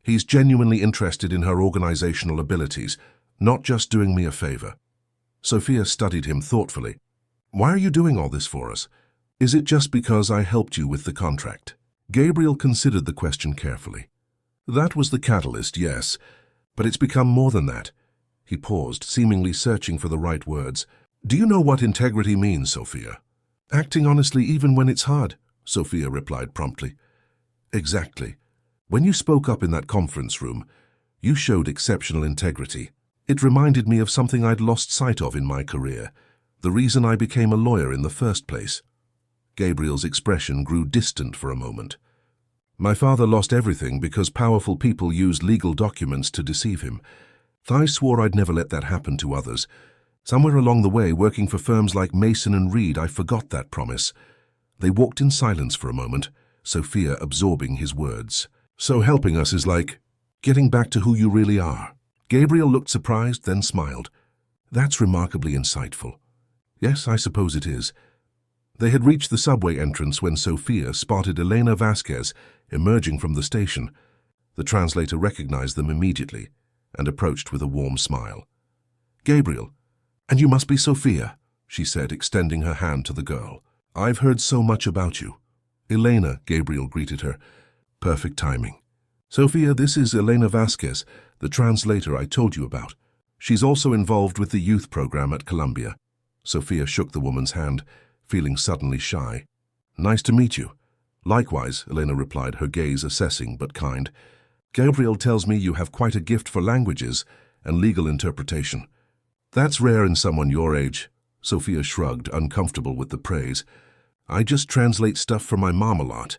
He's genuinely interested in her organizational abilities, not just doing me a favor." Sophia studied him thoughtfully. "Why are you doing all this for us? Is it just because I helped you with the contract?" Gabriel considered the question carefully. "That was the catalyst, yes, but it's become more than that." He paused, seemingly searching for the right words. "Do you know what integrity means, Sophia?" "Acting honestly even when it's hard," Sophia replied promptly. "Exactly. When you spoke up in that conference room, you showed exceptional integrity. It reminded me of something I'd lost sight of in my career, the reason I became a lawyer in the first place." Gabriel's expression grew distant for a moment. "My father lost everything because powerful people used legal documents to deceive him. I swore I'd never let that happen to others. Somewhere along the way, working for firms like Mason and Reed, I forgot that promise." They walked in silence for a moment, Sophia absorbing his words. "So helping us is like getting back to who you really are." Gabriel looked surprised, then smiled. "That's remarkably insightful." "Yes, I suppose it is." They had reached the subway entrance when Sophia spotted Elena Vasquez emerging from the station. The translator recognized them immediately and approached with a warm smile. "Gabriel, and you must be Sophia," she said, extending her hand to the girl. "I've heard so much about you." "Elena," Gabriel greeted her. "Perfect timing." "Sophia, this is Elena Vasquez, the translator I told you about. She's also involved with the youth program at Columbia." Sophia shook the woman's hand, feeling suddenly shy. "Nice to meet you." "Likewise," Elena replied, her gaze assessing but kind. "Gabriel tells me you have quite a gift for languages and legal interpretation." "That's rare in someone your age." Sophia shrugged, uncomfortable with the praise. "I just translate stuff for my mom a lot."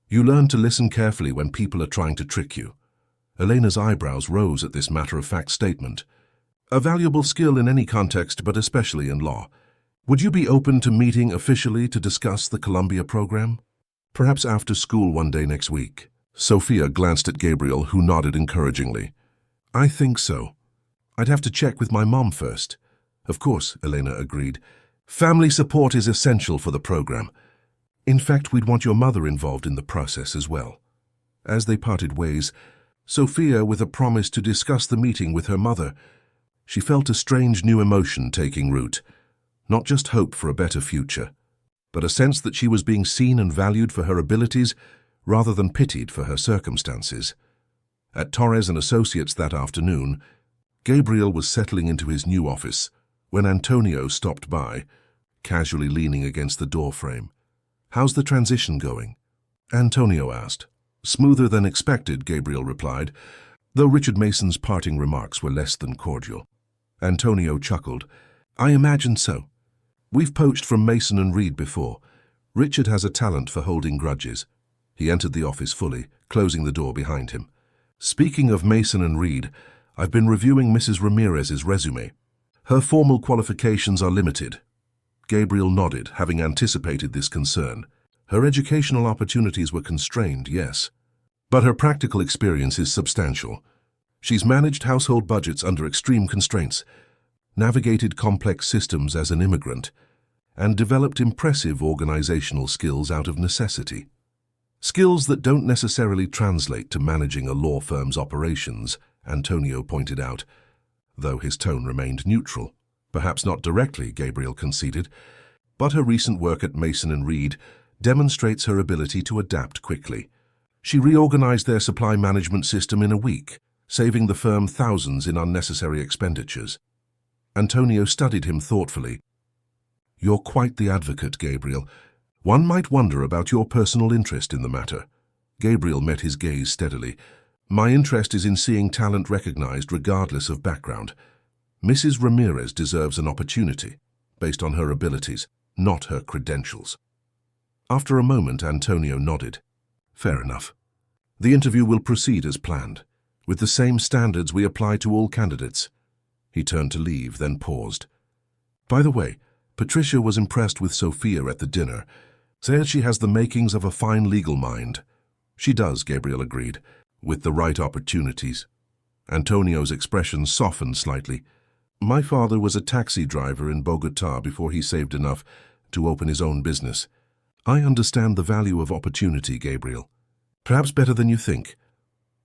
"You learn to listen carefully when people are trying to trick you." Elena's eyebrows rose at this matter-of-fact statement. "A valuable skill in any context, but especially in law. Would you be open to meeting officially to discuss the Columbia program? Perhaps after school one day next week." Sophia glanced at Gabriel, who nodded encouragingly. "I think so. I'd have to check with my mom first." "Of course," Elena agreed. "Family support is essential for the program. In fact, we'd want your mother involved in the process as well." As they parted ways, Sophia with a promise to discuss the meeting with her mother, she felt a strange new emotion taking root. Not just hope for a better future, but a sense that she was being seen and valued for her abilities rather than pitied for her circumstances. At Torres & Associates that afternoon, Gabriel was settling into his new office when Antonio stopped by, casually leaning against the doorframe. "How's the transition going?" Antonio asked. "Smoother than expected," Gabriel replied, though Richard Mason's parting remarks were less than cordial. Antonio chuckled. "I imagine so. We've poached from Mason and Reed before. Richard has a talent for holding grudges." He entered the office fully, closing the door behind him. "Speaking of Mason and Reed, I've been reviewing Mrs. Ramirez's resume. Her formal qualifications are limited." Gabriel nodded, having anticipated this concern. "Her educational opportunities were constrained, yes. But her practical experience is substantial. She's managed household budgets under extreme constraints, navigated complex systems as an immigrant, and developed impressive organizational skills out of necessity. Skills that don't necessarily translate to managing a law firm's operations," Antonio pointed out, though his tone remained neutral. "Perhaps not directly," Gabriel conceded, "but her recent work at Mason and Reed demonstrates her ability to adapt quickly. She reorganized their supply management system in a week, saving the firm thousands in unnecessary expenditures." Antonio studied him thoughtfully. "You're quite the advocate, Gabriel. One might wonder about your personal interest in the matter." Gabriel met his gaze steadily. "My interest is in seeing talent recognized regardless of background. Mrs. Ramirez deserves an opportunity based on her abilities, not her credentials." After a moment, Antonio nodded. Fair enough. The interview will proceed as planned, with the same standards we apply to all candidates. He turned to leave, then paused. By the way, Patricia was impressed with Sophia at the dinner, said she has the makings of a fine legal mind. She does, Gabriel agreed, with the right opportunities. Antonio's expression softened slightly. My father was a taxi driver in Bogota before he saved enough to open his own business. I understand the value of opportunity, Gabriel. Perhaps better than you think.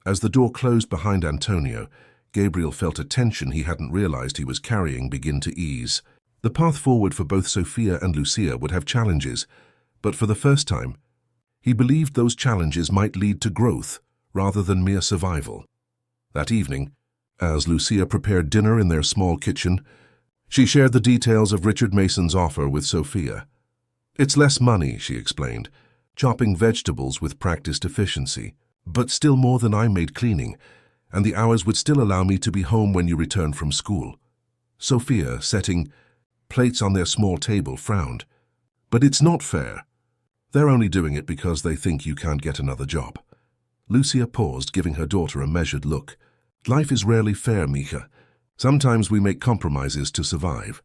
As the door closed behind Antonio, Gabriel felt a tension he hadn't realized he was carrying begin to ease. The path forward for both Sophia and Lucia would have challenges, but for the first time, he believed those challenges might lead to growth rather than mere survival. That evening, as Lucia prepared dinner in their small kitchen, she shared the details of Richard Mason's offer with Sophia. It's less money, she explained, chopping vegetables with practiced efficiency, but still more than I made cleaning, and the hours would still allow me to be home when you return from school. Sophia, setting plates on their small table, frowned. But it's not fair. They're only doing it because they think you can't get another job. Lucia paused, giving her daughter a measured look. Life is rarely fair, Mija. Sometimes we make compromises to survive.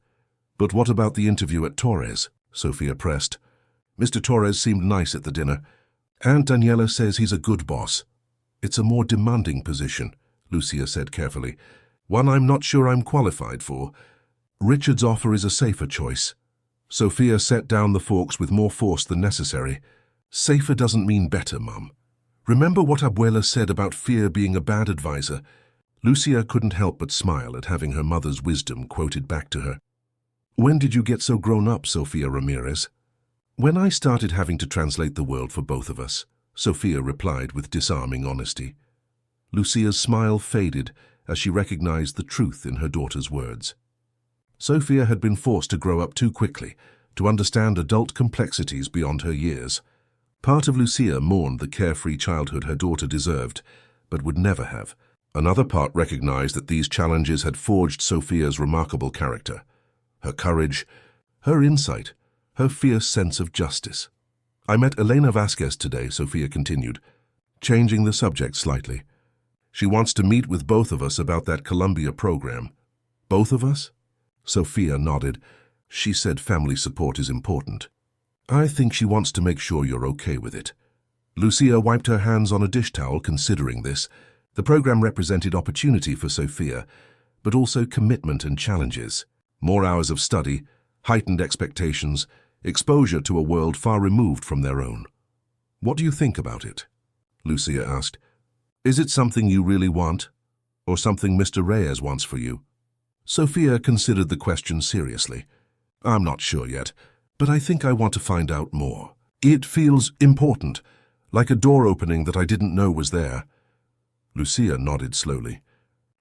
But what about the interview at Torres? Sophia pressed. Mr. Torres seemed nice at the dinner. Aunt Daniela says he's a good boss. It's a more demanding position, Lucia said carefully. One I'm not sure I'm qualified for. Richard's offer is a safer choice. Sophia set down the forks with more force than necessary. Safer doesn't mean better, Mum. Remember what Abuela said about fear being a bad advisor? Lucia couldn't help but smile at having her mother's wisdom quoted back to her. When did you get so grown up, Sophia Ramirez? When I started having to translate the world for both of us, Sophia replied with disarming honesty. Lucia's smile faded as she recognized the truth in her daughter's words. Sophia had been forced to grow up too quickly to understand adult complexities beyond her years. Part of Lucia mourned the carefree childhood her daughter deserved, but would never have. Another part recognized that these challenges had forged Sophia's remarkable character. Her courage, her insight, her fierce sense of justice. I met Elena Vasquez today, Sophia continued, changing the subject slightly. She wants to meet with both of us about that Columbia program. Both of us? Sophia nodded. She said family support is important. I think she wants to make sure you're okay with it. Lucia wiped her hands on a dish towel, considering this. The program represented opportunity for Sophia, but also commitment and challenges. More hours of study, heightened expectations, exposure to a world far removed from their own. What do you think about it? Lucia asked. Is it something you really want, or something Mr. Reyes wants for you? Sophia considered the question seriously. I'm not sure yet, but I think I want to find out more. It feels important, like a door opening that I didn't know was there. Lucia nodded slowly.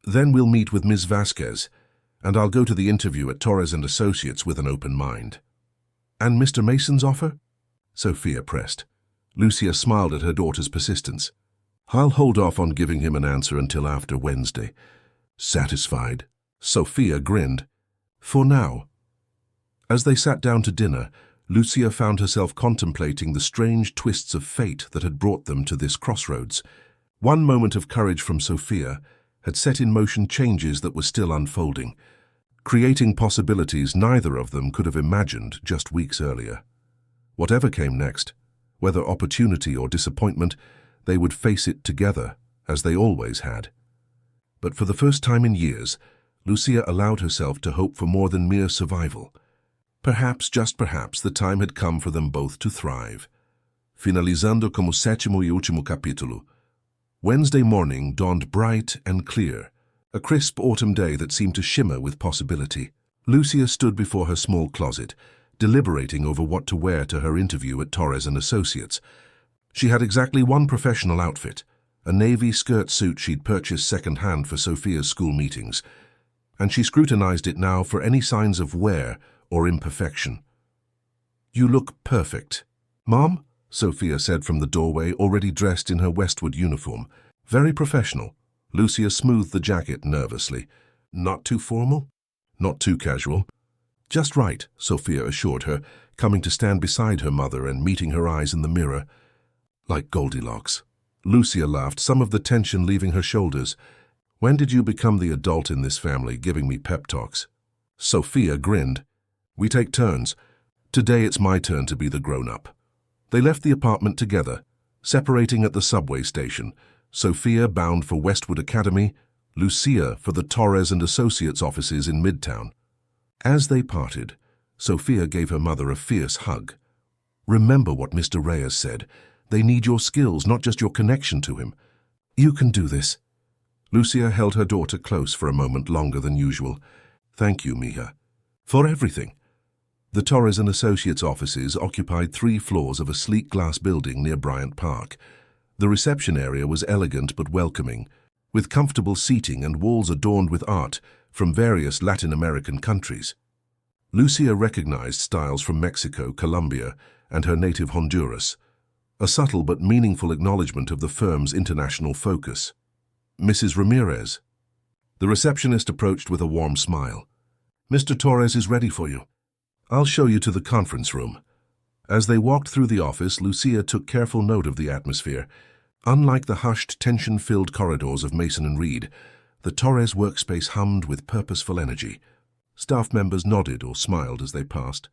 Then we'll meet with Ms. Vasquez, and I'll go to the interview at Torres & Associates with an open mind. And Mr. Mason's offer? Sophia pressed. Lucia smiled at her daughter's persistence. I'll hold off on giving him an answer until after Wednesday. Satisfied? Sophia grinned. For now. As they sat down to dinner, Lucia found herself contemplating the strange twists of fate that had brought them to this crossroads. One moment of courage from Sophia had set in motion changes that were still unfolding, creating possibilities neither of them could have imagined just weeks earlier. Whatever came next, whether opportunity or disappointment, they would face it together, as they always had. But for the first time in years, Lucia allowed herself to hope for more than mere survival. Perhaps, just perhaps, the time had come for them both to thrive. Finalizando como sétimo y último capítulo. Wednesday morning dawned bright and clear, a crisp autumn day that seemed to shimmer with possibility. Lucia stood before her small closet, deliberating over what to wear to her interview at Torres & Associates. She had exactly one professional outfit, a navy skirt suit she'd purchased second-hand for Sophia's school meetings, and she scrutinized it now for any signs of wear or imperfection. You look perfect. Mom? Sophia said from the doorway, already dressed in her Westwood uniform. Very professional. Lucia smoothed the jacket nervously. Not too formal? Not too casual. Just right, Sophia assured her, coming to stand beside her mother and meeting her eyes in the mirror. Like Goldilocks. Lucia laughed, some of the tension leaving her shoulders. When did you become the adult in this family, giving me pep talks? Sophia grinned. We take turns. Today it's my turn to be the grown-up. They left the apartment together, separating at the subway station. Sophia bound for Westwood Academy, Lucia for the Torres and Associates offices in Midtown. As they parted, Sophia gave her mother a fierce hug. Remember what Mr. Reyes said. They need your skills, not just your connection to him. You can do this. Lucia held her daughter close for a moment longer than usual. Thank you, Mija. For everything. The Torres and Associates offices occupied 3 floors of a sleek glass building near Bryant Park. The reception area was elegant but welcoming, with comfortable seating and walls adorned with art from various Latin American countries. Lucia recognized styles from Mexico, Colombia, and her native Honduras, a subtle but meaningful acknowledgement of the firm's international focus. Mrs. Ramirez. The receptionist approached with a warm smile. Mr. Torres is ready for you. I'll show you to the conference room. As they walked through the office, Lucia took careful note of the atmosphere. Unlike the hushed, tension-filled corridors of Mason and Reed, the Torres workspace hummed with purposeful energy. Staff members nodded or smiled as they passed,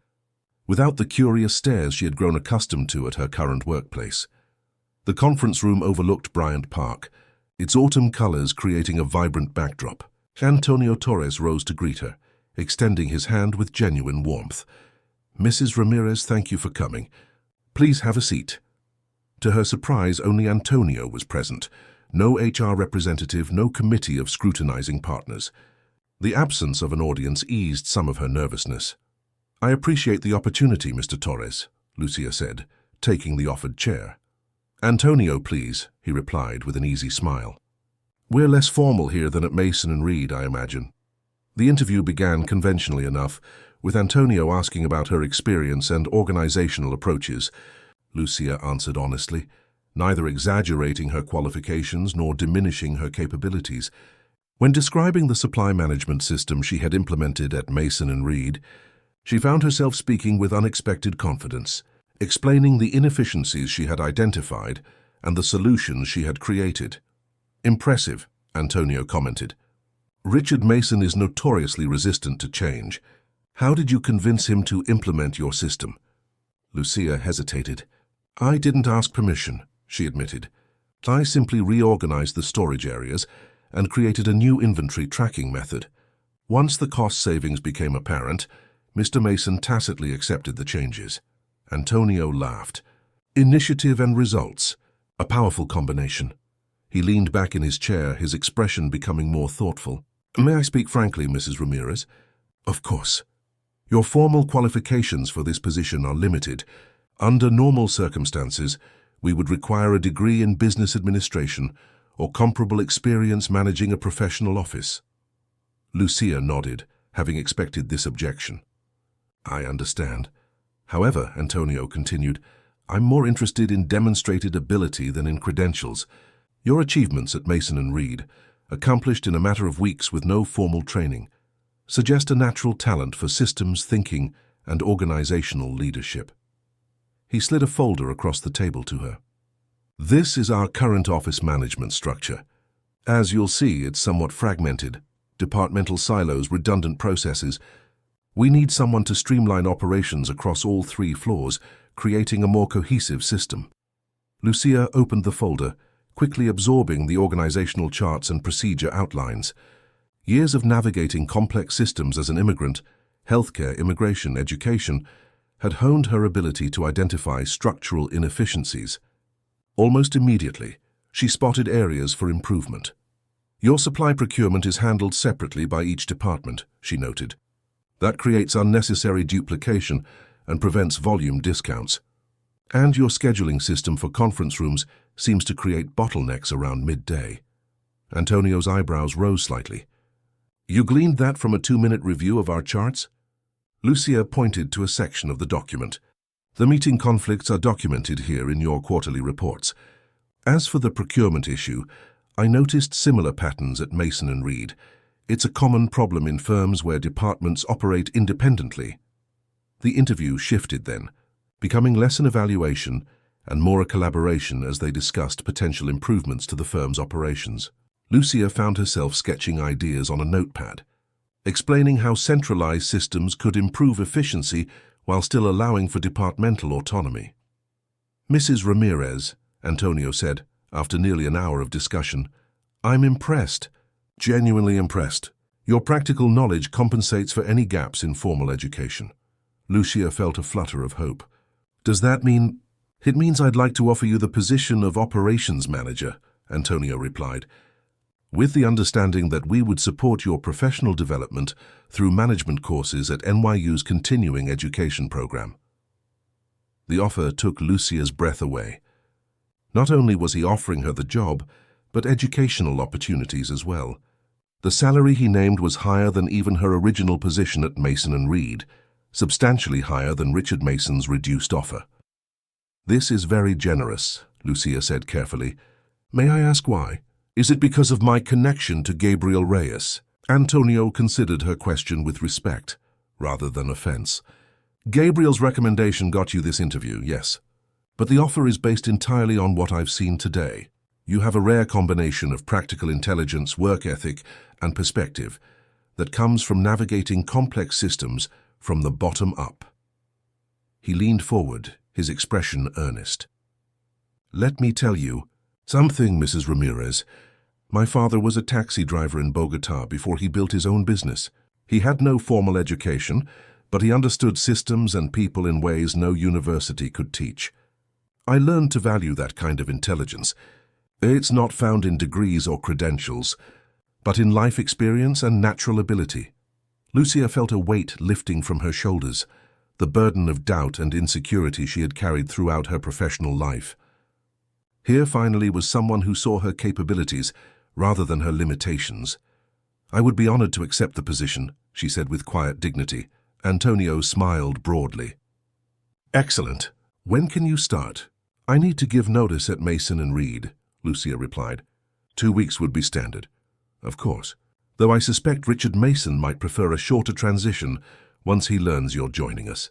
without the curious stares she had grown accustomed to at her current workplace. The conference room overlooked Bryant Park, its autumn colors creating a vibrant backdrop. Antonio Torres rose to greet her, extending his hand with genuine warmth. Mrs. Ramirez, thank you for coming. Please have a seat. To her surprise, only Antonio was present. No HR representative, no committee of scrutinizing partners. The absence of an audience eased some of her nervousness. I appreciate the opportunity, Mr. Torres, Lucia said, taking the offered chair. Antonio, please, he replied with an easy smile. We're less formal here than at Mason and Reed, I imagine. The interview began conventionally enough, with Antonio asking about her experience and organizational approaches. Lucia answered honestly, neither exaggerating her qualifications nor diminishing her capabilities. When describing the supply management system she had implemented at Mason and Reed, she found herself speaking with unexpected confidence, explaining the inefficiencies she had identified and the solutions she had created. Impressive, Antonio commented. Richard Mason is notoriously resistant to change. How did you convince him to implement your system? Lucia hesitated. I didn't ask permission, she admitted. I simply reorganized the storage areas and created a new inventory tracking method. Once the cost savings became apparent, Mr. Mason tacitly accepted the changes. Antonio laughed. Initiative and results, a powerful combination. He leaned back in his chair, his expression becoming more thoughtful. May I speak frankly, Mrs. Ramirez? Of course. Your formal qualifications for this position are limited. Under normal circumstances, we would require a degree in business administration or comparable experience managing a professional office. Lucia nodded, having expected this objection. I understand. However, Antonio continued, I'm more interested in demonstrated ability than in credentials. Your achievements at Mason and Reed, accomplished in a matter of weeks with no formal training, suggest a natural talent for systems thinking and organizational leadership. He slid a folder across the table to her. This is our current office management structure. As you'll see, it's somewhat fragmented. Departmental silos, redundant processes. We need someone to streamline operations across all 3 floors, creating a more cohesive system. Lucia opened the folder, quickly absorbing the organizational charts and procedure outlines. Years of navigating complex systems as an immigrant, healthcare, immigration, education, had honed her ability to identify structural inefficiencies. Almost immediately, she spotted areas for improvement. Your supply procurement is handled separately by each department, she noted. That creates unnecessary duplication and prevents volume discounts. And your scheduling system for conference rooms seems to create bottlenecks around midday. Antonio's eyebrows rose slightly. You gleaned that from a 2-minute review of our charts? Lucia pointed to a section of the document. The meeting conflicts are documented here in your quarterly reports. As for the procurement issue, I noticed similar patterns at Mason and Reed. It's a common problem in firms where departments operate independently. The interview shifted then, becoming less an evaluation and more a collaboration as they discussed potential improvements to the firm's operations. Lucia found herself sketching ideas on a notepad, explaining how centralized systems could improve efficiency while still allowing for departmental autonomy. "Mrs. Ramirez," Antonio said, after nearly an hour of discussion, "I'm impressed, genuinely impressed. Your practical knowledge compensates for any gaps in formal education." Lucia felt a flutter of hope. "Does that mean—" "It means I'd like to offer you the position of operations manager," Antonio replied, "with the understanding that we would support your professional development through management courses at NYU's continuing education program." The offer took Lucia's breath away. Not only was he offering her the job, but educational opportunities as well. The salary he named was higher than even her original position at Mason & Reed, substantially higher than Richard Mason's reduced offer. "This is very generous," Lucia said carefully. "May I ask why? Is it because of my connection to Gabriel Reyes?" Antonio considered her question with respect, rather than offense. "Gabriel's recommendation got you this interview, yes. But the offer is based entirely on what I've seen today. You have a rare combination of practical intelligence, work ethic, and perspective that comes from navigating complex systems from the bottom up." He leaned forward, his expression earnest. "Let me tell you something, Mrs. Ramirez. My father was a taxi driver in Bogotá before he built his own business. He had no formal education, but he understood systems and people in ways no university could teach. I learned to value that kind of intelligence. It's not found in degrees or credentials, but in life experience and natural ability." Lucia felt a weight lifting from her shoulders, the burden of doubt and insecurity she had carried throughout her professional life. Here finally was someone who saw her capabilities rather than her limitations. "I would be honored to accept the position," she said with quiet dignity. Antonio smiled broadly. "Excellent. When can you start?" "I need to give notice at Mason & Reed," Lucia replied. 2 weeks would be standard. "Of course, though I suspect Richard Mason might prefer a shorter transition once he learns you're joining us."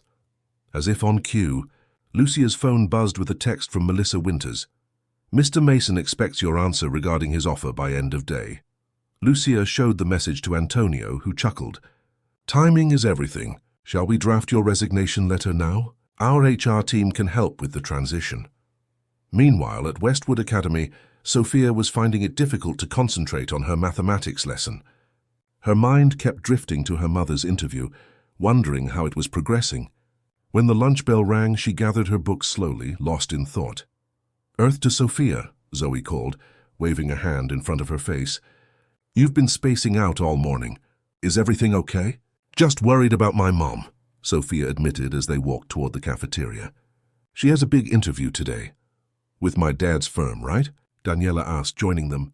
As if on cue, Lucia's phone buzzed with a text from Melissa Winters. "Mr. Mason expects your answer regarding his offer by end of day." Lucia showed the message to Antonio, who chuckled. "Timing is everything. Shall we draft your resignation letter now? Our HR team can help with the transition." Meanwhile, at Westwood Academy, Sophia was finding it difficult to concentrate on her mathematics lesson. Her mind kept drifting to her mother's interview, wondering how it was progressing. When the lunch bell rang, she gathered her books slowly, lost in thought. "Earth to Sophia," Zoe called, waving a hand in front of her face. "You've been spacing out all morning. Is everything okay?" "Just worried about my mom," Sophia admitted as they walked toward the cafeteria. "She has a big interview today." "With my dad's firm, right?" Daniela asked, joining them.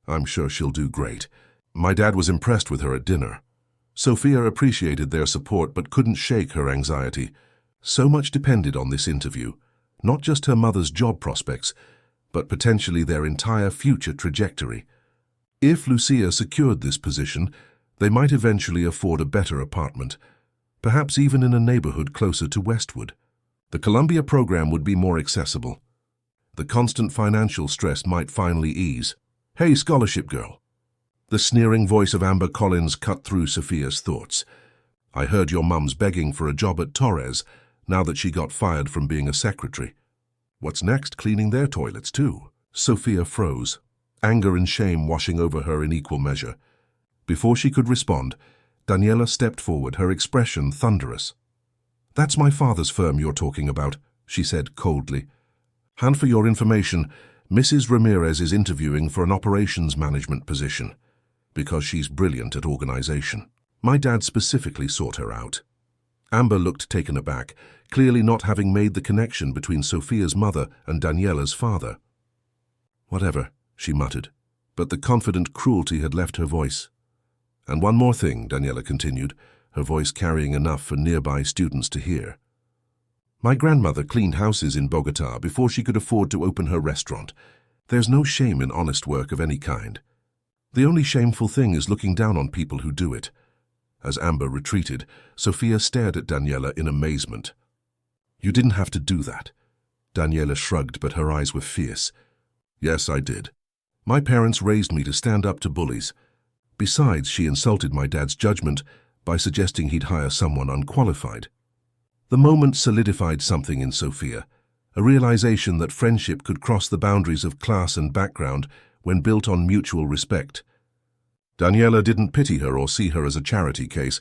"I'm sure she'll do great. My dad was impressed with her at dinner." Sophia appreciated their support but couldn't shake her anxiety. So much depended on this interview, not just her mother's job prospects, but potentially their entire future trajectory. If Lucia secured this position, they might eventually afford a better apartment, perhaps even in a neighborhood closer to Westwood. The Columbia program would be more accessible. The constant financial stress might finally ease. "Hey, scholarship girl." The sneering voice of Amber Collins cut through Sophia's thoughts. "I heard your mum's begging for a job at Torres, now that she got fired from being a secretary. What's next, cleaning their toilets too?" Sophia froze, anger and shame washing over her in equal measure. Before she could respond, Daniela stepped forward, her expression thunderous. "That's my father's firm you're talking about," she said coldly. "And for your information, Mrs. Ramirez is interviewing for an operations management position, because she's brilliant at organization. My dad specifically sought her out." Amber looked taken aback, clearly not having made the connection between Sophia's mother and Daniela's father. "Whatever," she muttered, but the confident cruelty had left her voice. "And one more thing," Daniela continued, her voice carrying enough for nearby students to hear. "My grandmother cleaned houses in Bogotá before she could afford to open her restaurant. There's no shame in honest work of any kind. The only shameful thing is looking down on people who do it. As Amber retreated, Sophia stared at Daniela in amazement. "You didn't have to do that." Daniela shrugged, but her eyes were fierce. "Yes, I did. My parents raised me to stand up to bullies. Besides, she insulted my dad's judgment by suggesting he'd hire someone unqualified." The moment solidified something in Sophia, a realization that friendship could cross the boundaries of class and background when built on mutual respect. Daniela didn't pity her or see her as a charity case.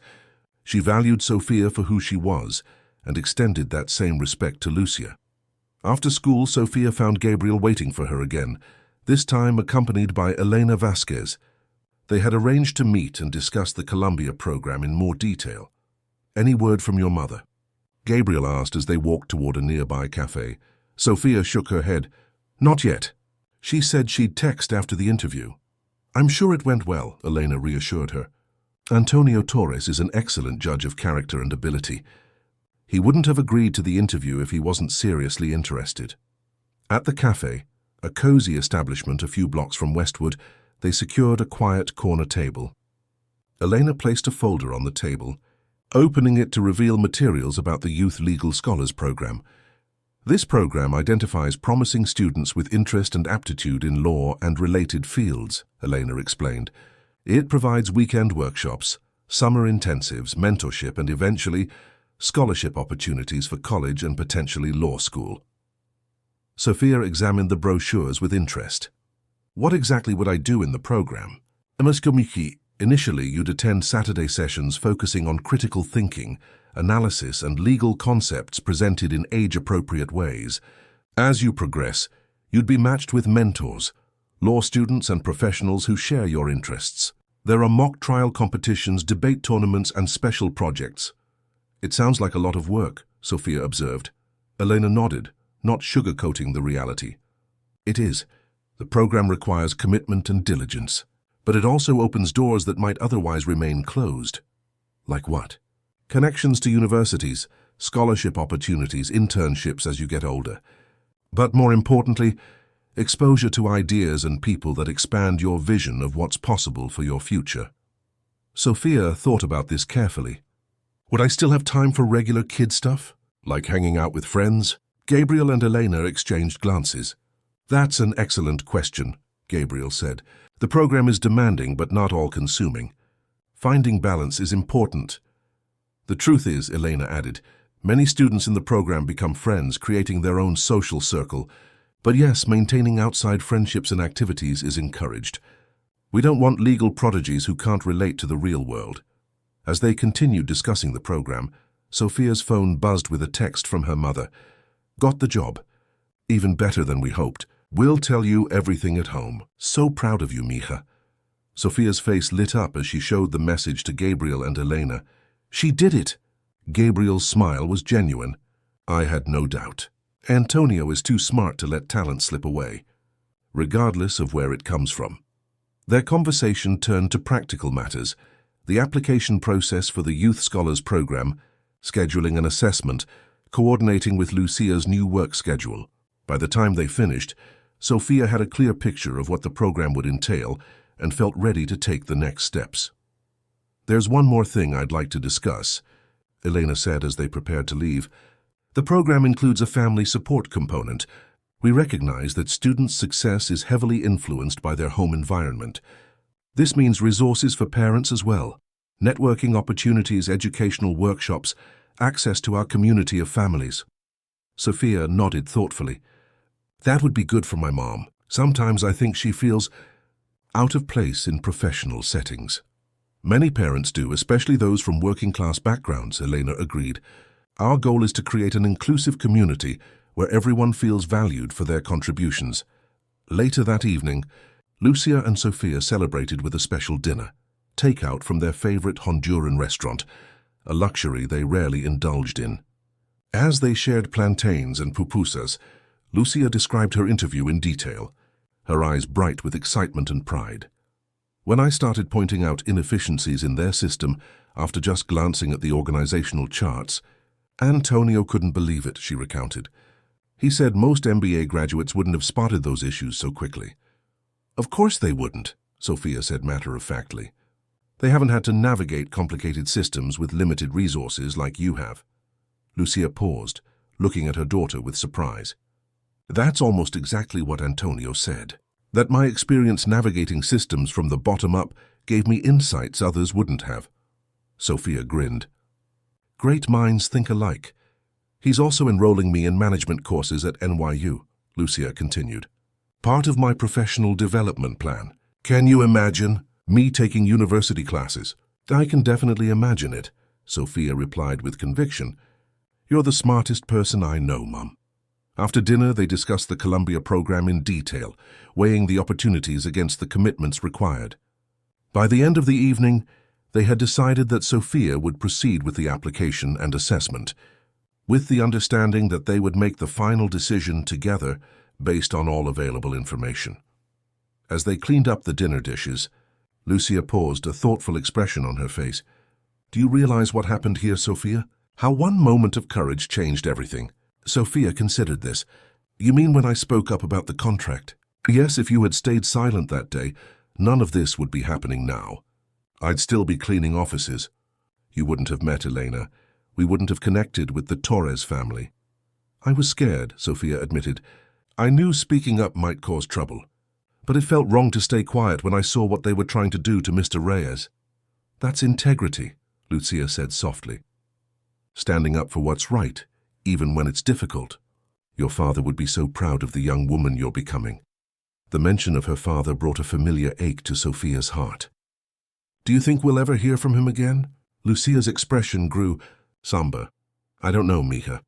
She valued Sophia for who she was and extended that same respect to Lucia. After school, Sophia found Gabriel waiting for her again, this time accompanied by Elena Vasquez. They had arranged to meet and discuss the Columbia program in more detail. "Any word from your mother?" Gabriel asked as they walked toward a nearby cafe. Sophia shook her head. "Not yet. She said she'd text after the interview." "I'm sure it went well," Elena reassured her. "Antonio Torres is an excellent judge of character and ability. He wouldn't have agreed to the interview if he wasn't seriously interested." At the cafe, a cozy establishment a few blocks from Westwood, they secured a quiet corner table. Elena placed a folder on the table, opening it to reveal materials about the Youth Legal Scholars Program. This program identifies promising students with interest and aptitude in law and related fields, Elena explained. It provides weekend workshops, summer intensives, mentorship, and eventually scholarship opportunities for college and potentially law school. Sophia examined the brochures with interest. "What exactly would I do in the program?" "Initially, you'd attend Saturday sessions focusing on critical thinking, analysis, and legal concepts presented in age-appropriate ways. As you progress, you'd be matched with mentors, law students and professionals who share your interests. There are mock trial competitions, debate tournaments, and special projects." "It sounds like a lot of work," Sophia observed. Elena nodded, not sugarcoating the reality. "It is. The program requires commitment and diligence, but it also opens doors that might otherwise remain closed." "Like what?" "Connections to universities, scholarship opportunities, internships as you get older. But more importantly, exposure to ideas and people that expand your vision of what's possible for your future." Sophia thought about this carefully. "Would I still have time for regular kid stuff, like hanging out with friends?" Gabriel and Elena exchanged glances. "That's an excellent question," Gabriel said. "The program is demanding but not all-consuming. Finding balance is important." "The truth is," Elena added, "many students in the program become friends, creating their own social circle. But yes, maintaining outside friendships and activities is encouraged. We don't want legal prodigies who can't relate to the real world." As they continued discussing the program, Sophia's phone buzzed with a text from her mother. "Got the job. Even better than we hoped. We'll tell you everything at home. So proud of you, mija." Sophia's face lit up as she showed the message to Gabriel and Elena. "She did it!" Gabriel's smile was genuine. "I had no doubt. Antonio is too smart to let talent slip away, regardless of where it comes from." Their conversation turned to practical matters, the application process for the Youth Scholars Program, scheduling an assessment, coordinating with Lucia's new work schedule. By the time they finished, Sophia had a clear picture of what the program would entail and felt ready to take the next steps. "There's one more thing I'd like to discuss," Elena said as they prepared to leave. "The program includes a family support component. We recognize that students' success is heavily influenced by their home environment. This means resources for parents as well, networking opportunities, educational workshops, access to our community of families." Sophia nodded thoughtfully. "That would be good for my mom. Sometimes I think she feels out of place in professional settings." "Many parents do, especially those from working-class backgrounds," Elena agreed. "Our goal is to create an inclusive community where everyone feels valued for their contributions." Later that evening, Lucia and Sophia celebrated with a special dinner, takeout from their favorite Honduran restaurant, a luxury they rarely indulged in. As they shared plantains and pupusas, Lucia described her interview in detail, her eyes bright with excitement and pride. "When I started pointing out inefficiencies in their system after just glancing at the organizational charts, Antonio couldn't believe it," she recounted. "He said most MBA graduates wouldn't have spotted those issues so quickly." "Of course they wouldn't," Sophia said matter-of-factly. They haven't had to navigate complicated systems with limited resources like you have. Lucia paused, looking at her daughter with surprise. That's almost exactly what Antonio said. That my experience navigating systems from the bottom up gave me insights others wouldn't have. Sophia grinned. Great minds think alike. He's also enrolling me in management courses at NYU, Lucia continued. Part of my professional development plan. Can you imagine me taking university classes? I can definitely imagine it, Sophia replied with conviction. You're the smartest person I know, Mum. After dinner, they discussed the Columbia program in detail, weighing the opportunities against the commitments required. By the end of the evening, they had decided that Sophia would proceed with the application and assessment, with the understanding that they would make the final decision together based on all available information. As they cleaned up the dinner dishes, Lucia paused, a thoughtful expression on her face. Do you realize what happened here, Sophia? How one moment of courage changed everything. Sophia considered this. You mean when I spoke up about the contract? Yes, if you had stayed silent that day, none of this would be happening now. I'd still be cleaning offices. You wouldn't have met Elena. We wouldn't have connected with the Torres family. I was scared, Sophia admitted. I knew speaking up might cause trouble. But it felt wrong to stay quiet when I saw what they were trying to do to Mr. Reyes. That's integrity, Lucia said softly. Standing up for what's right, even when it's difficult. Your father would be so proud of the young woman you're becoming. The mention of her father brought a familiar ache to Sophia's heart. Do you think we'll ever hear from him again? Lucia's expression grew somber. I don't know, Mija.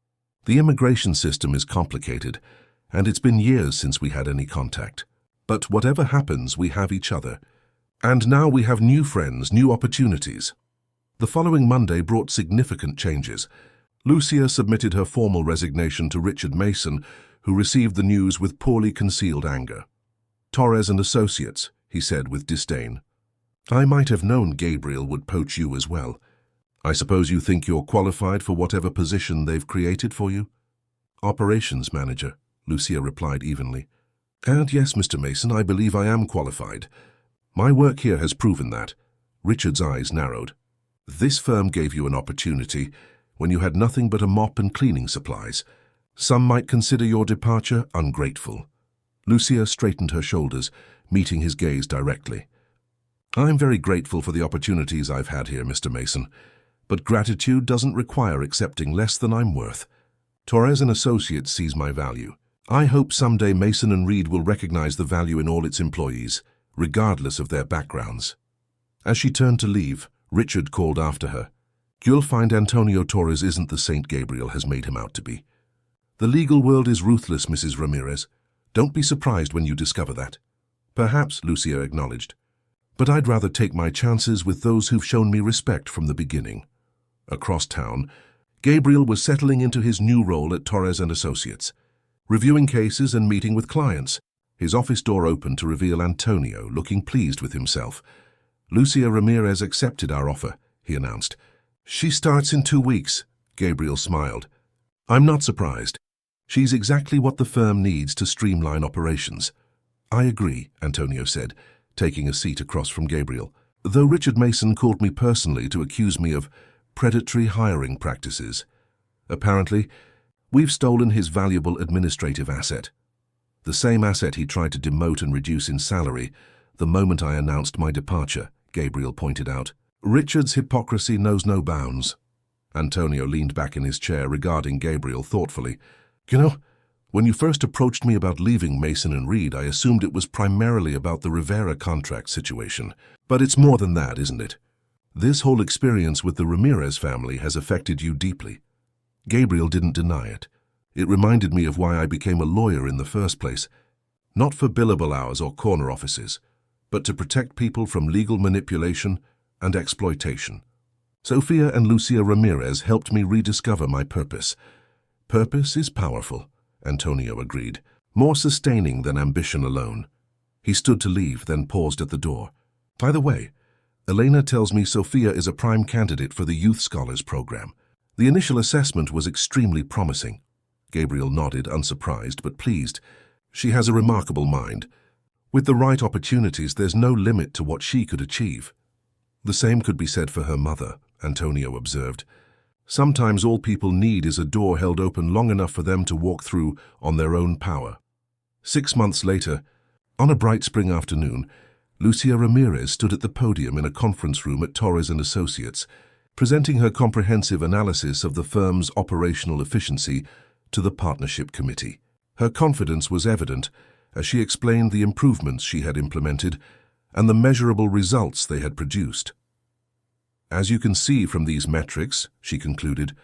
The immigration system is complicated, and it's been years since we had any contact. But whatever happens, we have each other. And now we have new friends, new opportunities. The following Monday brought significant changes. Lucia submitted her formal resignation to Richard Mason, who received the news with poorly concealed anger. Torres and Associates, he said with disdain. I might have known Gabriel would poach you as well. I suppose you think you're qualified for whatever position they've created for you? Operations manager, Lucia replied evenly. And yes, Mr. Mason, I believe I am qualified. My work here has proven that. Richard's eyes narrowed. This firm gave you an opportunity when you had nothing but a mop and cleaning supplies. Some might consider your departure ungrateful. Lucia straightened her shoulders, meeting his gaze directly. I'm very grateful for the opportunities I've had here, Mr. Mason, but gratitude doesn't require accepting less than I'm worth. Torres and Associates sees my value. I hope someday Mason and Reed will recognize the value in all its employees, regardless of their backgrounds. As she turned to leave, Richard called after her. You'll find Antonio Torres isn't the Saint Gabriel has made him out to be. The legal world is ruthless, Mrs. Ramirez. Don't be surprised when you discover that. Perhaps, Lucia acknowledged. But I'd rather take my chances with those who've shown me respect from the beginning. Across town, Gabriel was settling into his new role at Torres and Associates, reviewing cases and meeting with clients. His office door opened to reveal Antonio, looking pleased with himself. Lucia Ramirez accepted our offer, he announced. She starts in 2 weeks, Gabriel smiled. I'm not surprised. She's exactly what the firm needs to streamline operations. I agree, Antonio said, taking a seat across from Gabriel. Though Richard Mason called me personally to accuse me of predatory hiring practices. Apparently, we've stolen his valuable administrative asset. The same asset he tried to demote and reduce in salary the moment I announced my departure, Gabriel pointed out. Richard's hypocrisy knows no bounds. Antonio leaned back in his chair, regarding Gabriel thoughtfully. You know, when you first approached me about leaving Mason and Reed, I assumed it was primarily about the Rivera contract situation. But it's more than that, isn't it? This whole experience with the Ramirez family has affected you deeply. Gabriel didn't deny it. It reminded me of why I became a lawyer in the first place. Not for billable hours or corner offices, but to protect people from legal manipulation and exploitation. Sophia and Lucia Ramirez helped me rediscover my purpose. Purpose is powerful, Antonio agreed, more sustaining than ambition alone. He stood to leave, then paused at the door. By the way, Elena tells me Sophia is a prime candidate for the Youth Scholars program. The initial assessment was extremely promising. Gabriel nodded, unsurprised but pleased. She has a remarkable mind. With the right opportunities, there's no limit to what she could achieve. The same could be said for her mother, Antonio observed. Sometimes all people need is a door held open long enough for them to walk through on their own power. 6 months later, on a bright spring afternoon, Lucia Ramirez stood at the podium in a conference room at Torres & Associates, presenting her comprehensive analysis of the firm's operational efficiency to the partnership committee. Her confidence was evident as she explained the improvements she had implemented and the measurable results they had produced. As you can see from these metrics, she concluded,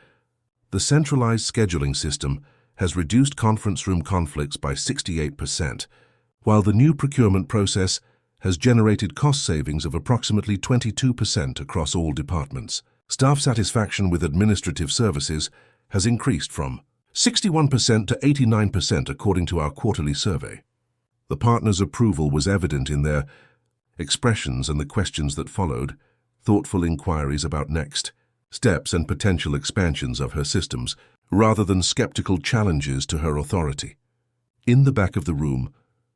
the centralized scheduling system has reduced conference room conflicts by 68%, while the new procurement process has generated cost savings of approximately 22% across all departments. Staff satisfaction with administrative services has increased from 61% to 89% according to our quarterly survey. The partners' approval was evident in their expressions and the questions that followed, thoughtful inquiries about next steps and potential expansions of her systems, rather than skeptical challenges to her authority. In the back of the room,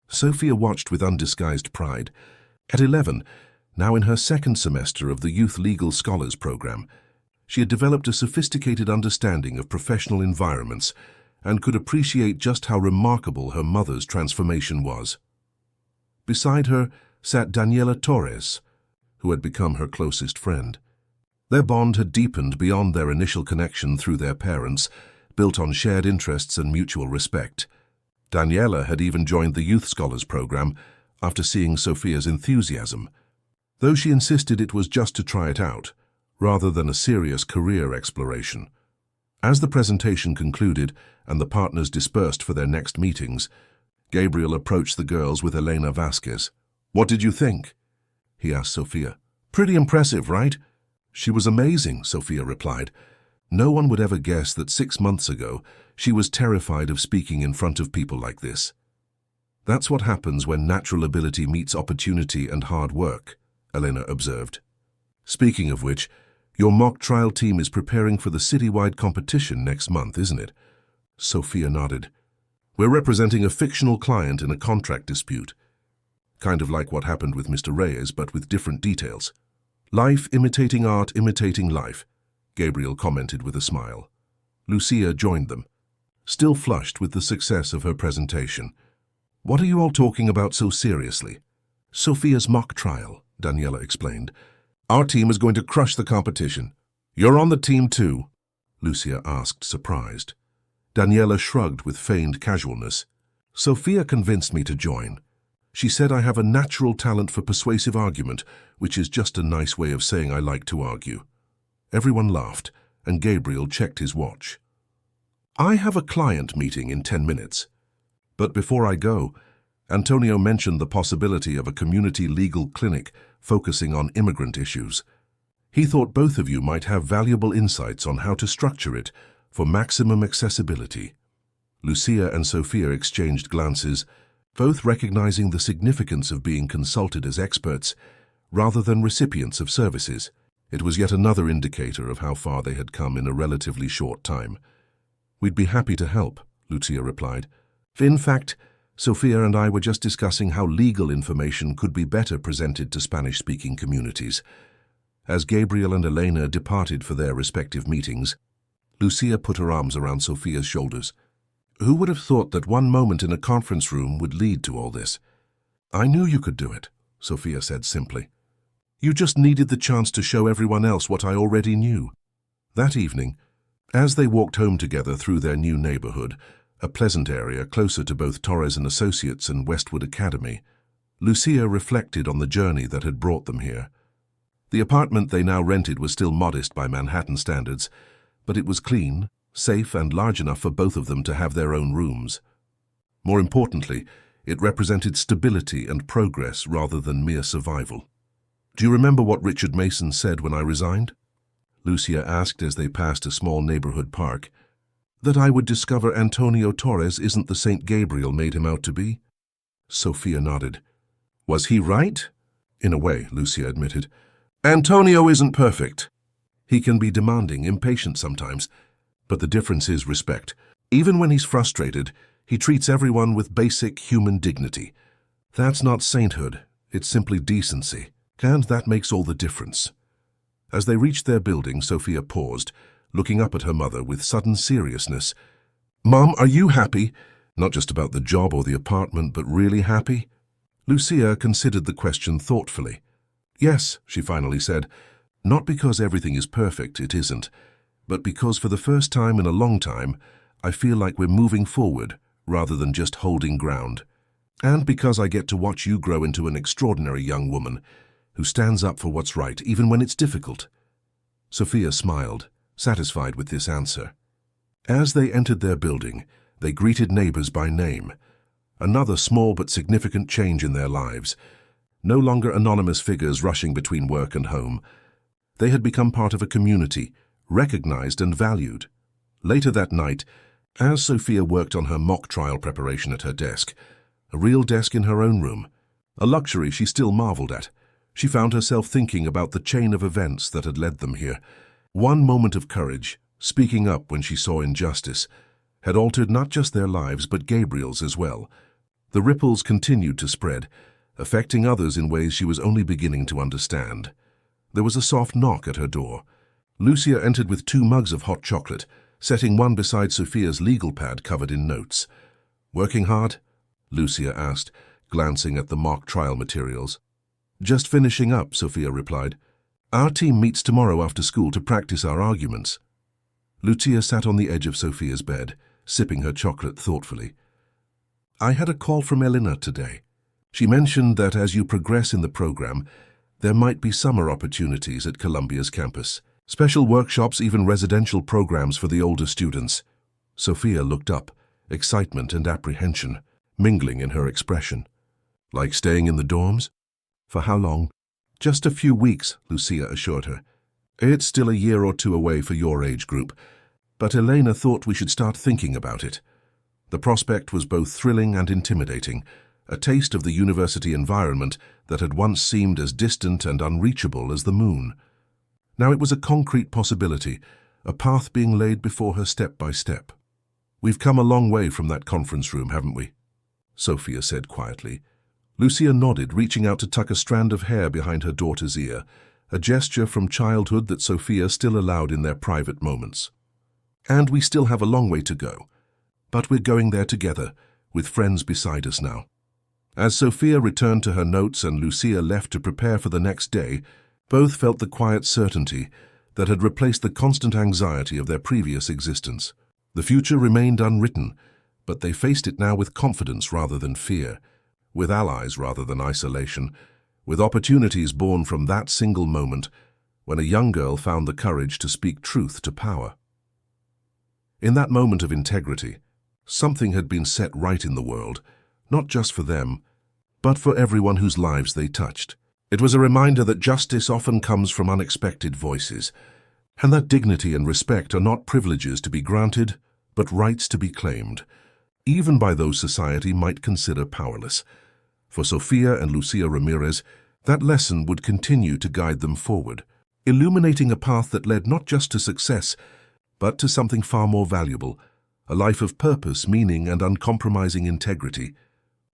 Sophia watched with undisguised pride. At 11, now in her second semester of the Youth Legal Scholars Program, she had developed a sophisticated understanding of professional environments and could appreciate just how remarkable her mother's transformation was. Beside her sat Daniela Torres, who had become her closest friend. Their bond had deepened beyond their initial connection through their parents, built on shared interests and mutual respect. Daniela had even joined the Youth Scholars Program after seeing Sophia's enthusiasm, though she insisted it was just to try it out, rather than a serious career exploration. As the presentation concluded and the partners dispersed for their next meetings, Gabriel approached the girls with Elena Vasquez. "What did you think?" he asked Sophia. "Pretty impressive, right?" "She was amazing," Sophia replied. No one would ever guess that 6 months ago she was terrified of speaking in front of people like this. "That's what happens when natural ability meets opportunity and hard work," Elena observed. "Speaking of which, your mock trial team is preparing for the citywide competition next month, isn't it?" Sophia nodded. "We're representing a fictional client in a contract dispute. Kind of like what happened with Mr. Reyes, but with different details. Life imitating art, imitating life," Gabriel commented with a smile. Lucia joined them, still flushed with the success of her presentation. "What are you all talking about so seriously?" "Sophia's mock trial," Daniela explained. "Our team is going to crush the competition. You're on the team too?" Lucia asked, surprised. Daniela shrugged with feigned casualness. "Sophia convinced me to join. She said I have a natural talent for persuasive argument, which is just a nice way of saying I like to argue." Everyone laughed, and Gabriel checked his watch. "I have a client meeting in 10 minutes. But before I go, Antonio mentioned the possibility of a community legal clinic focusing on immigrant issues. He thought both of you might have valuable insights on how to structure it for maximum accessibility." Lucia and Sophia exchanged glances, both recognizing the significance of being consulted as experts rather than recipients of services. It was yet another indicator of how far they had come in a relatively short time. "We'd be happy to help," Lucia replied. "In fact, Sophia and I were just discussing how legal information could be better presented to Spanish-speaking communities." As Gabriel and Elena departed for their respective meetings, Lucia put her arms around Sophia's shoulders. "Who would have thought that one moment in a conference room would lead to all this?" "I knew you could do it," Sophia said simply. "You just needed the chance to show everyone else what I already knew." That evening, as they walked home together through their new neighborhood, a pleasant area closer to both Torres & Associates and Westwood Academy, Lucia reflected on the journey that had brought them here. The apartment they now rented was still modest by Manhattan standards, but it was clean, safe, and large enough for both of them to have their own rooms. More importantly, it represented stability and progress rather than mere survival. "Do you remember what Richard Mason said when I resigned?" Lucia asked as they passed a small neighborhood park. "That I would discover Antonio Torres isn't the Saint Gabriel made him out to be?" Sophia nodded. "Was he right?" "In a way," Lucia admitted. "Antonio isn't perfect. He can be demanding, impatient sometimes, but the difference is respect. Even when he's frustrated, he treats everyone with basic human dignity. That's not sainthood, it's simply decency." And that makes all the difference. As they reached their building, Sophia paused, looking up at her mother with sudden seriousness. "Mom, are you happy? Not just about the job or the apartment, but really happy?" Lucia considered the question thoughtfully. "Yes," she finally said. "Not because everything is perfect, it isn't, but because for the first time in a long time, I feel like we're moving forward rather than just holding ground. And because I get to watch you grow into an extraordinary young woman who stands up for what's right, even when it's difficult." Sophia smiled, satisfied with this answer. As they entered their building, they greeted neighbors by name. Another small but significant change in their lives. No longer anonymous figures rushing between work and home. They had become part of a community, recognized and valued. Later that night, as Sophia worked on her mock trial preparation at her desk, a real desk in her own room, a luxury she still marveled at, she found herself thinking about the chain of events that had led them here. One moment of courage, speaking up when she saw injustice, had altered not just their lives but Gabriel's as well. The ripples continued to spread, affecting others in ways she was only beginning to understand. There was a soft knock at her door. Lucia entered with 2 mugs of hot chocolate, setting one beside Sophia's legal pad covered in notes. "Working hard?" Lucia asked, glancing at the mock trial materials. "Just finishing up," Sophia replied. "Our team meets tomorrow after school to practice our arguments." Lucia sat on the edge of Sophia's bed, sipping her chocolate thoughtfully. "I had a call from Elena today. She mentioned that as you progress in the program, there might be summer opportunities at Columbia's campus. Special workshops, even residential programs for the older students." Sophia looked up, excitement and apprehension mingling in her expression. "Like staying in the dorms? For how long?" "Just a few weeks," Lucia assured her. "It's still a year or 2 away for your age group, but Elena thought we should start thinking about it." The prospect was both thrilling and intimidating, a taste of the university environment that had once seemed as distant and unreachable as the moon. Now it was a concrete possibility, a path being laid before her step by step. "We've come a long way from that conference room, haven't we?" Sophia said quietly. Lucia nodded, reaching out to tuck a strand of hair behind her daughter's ear, a gesture from childhood that Sophia still allowed in their private moments. "And we still have a long way to go, but we're going there together, with friends beside us now." As Sophia returned to her notes and Lucia left to prepare for the next day, both felt the quiet certainty that had replaced the constant anxiety of their previous existence. The future remained unwritten, but they faced it now with confidence rather than fear, with allies rather than isolation, with opportunities born from that single moment when a young girl found the courage to speak truth to power. In that moment of integrity, something had been set right in the world, not just for them, but for everyone whose lives they touched. It was a reminder that justice often comes from unexpected voices, and that dignity and respect are not privileges to be granted, but rights to be claimed, even by those society might consider powerless. For Sophia and Lucia Ramirez, that lesson would continue to guide them forward, illuminating a path that led not just to success, but to something far more valuable, a life of purpose, meaning, and uncompromising integrity.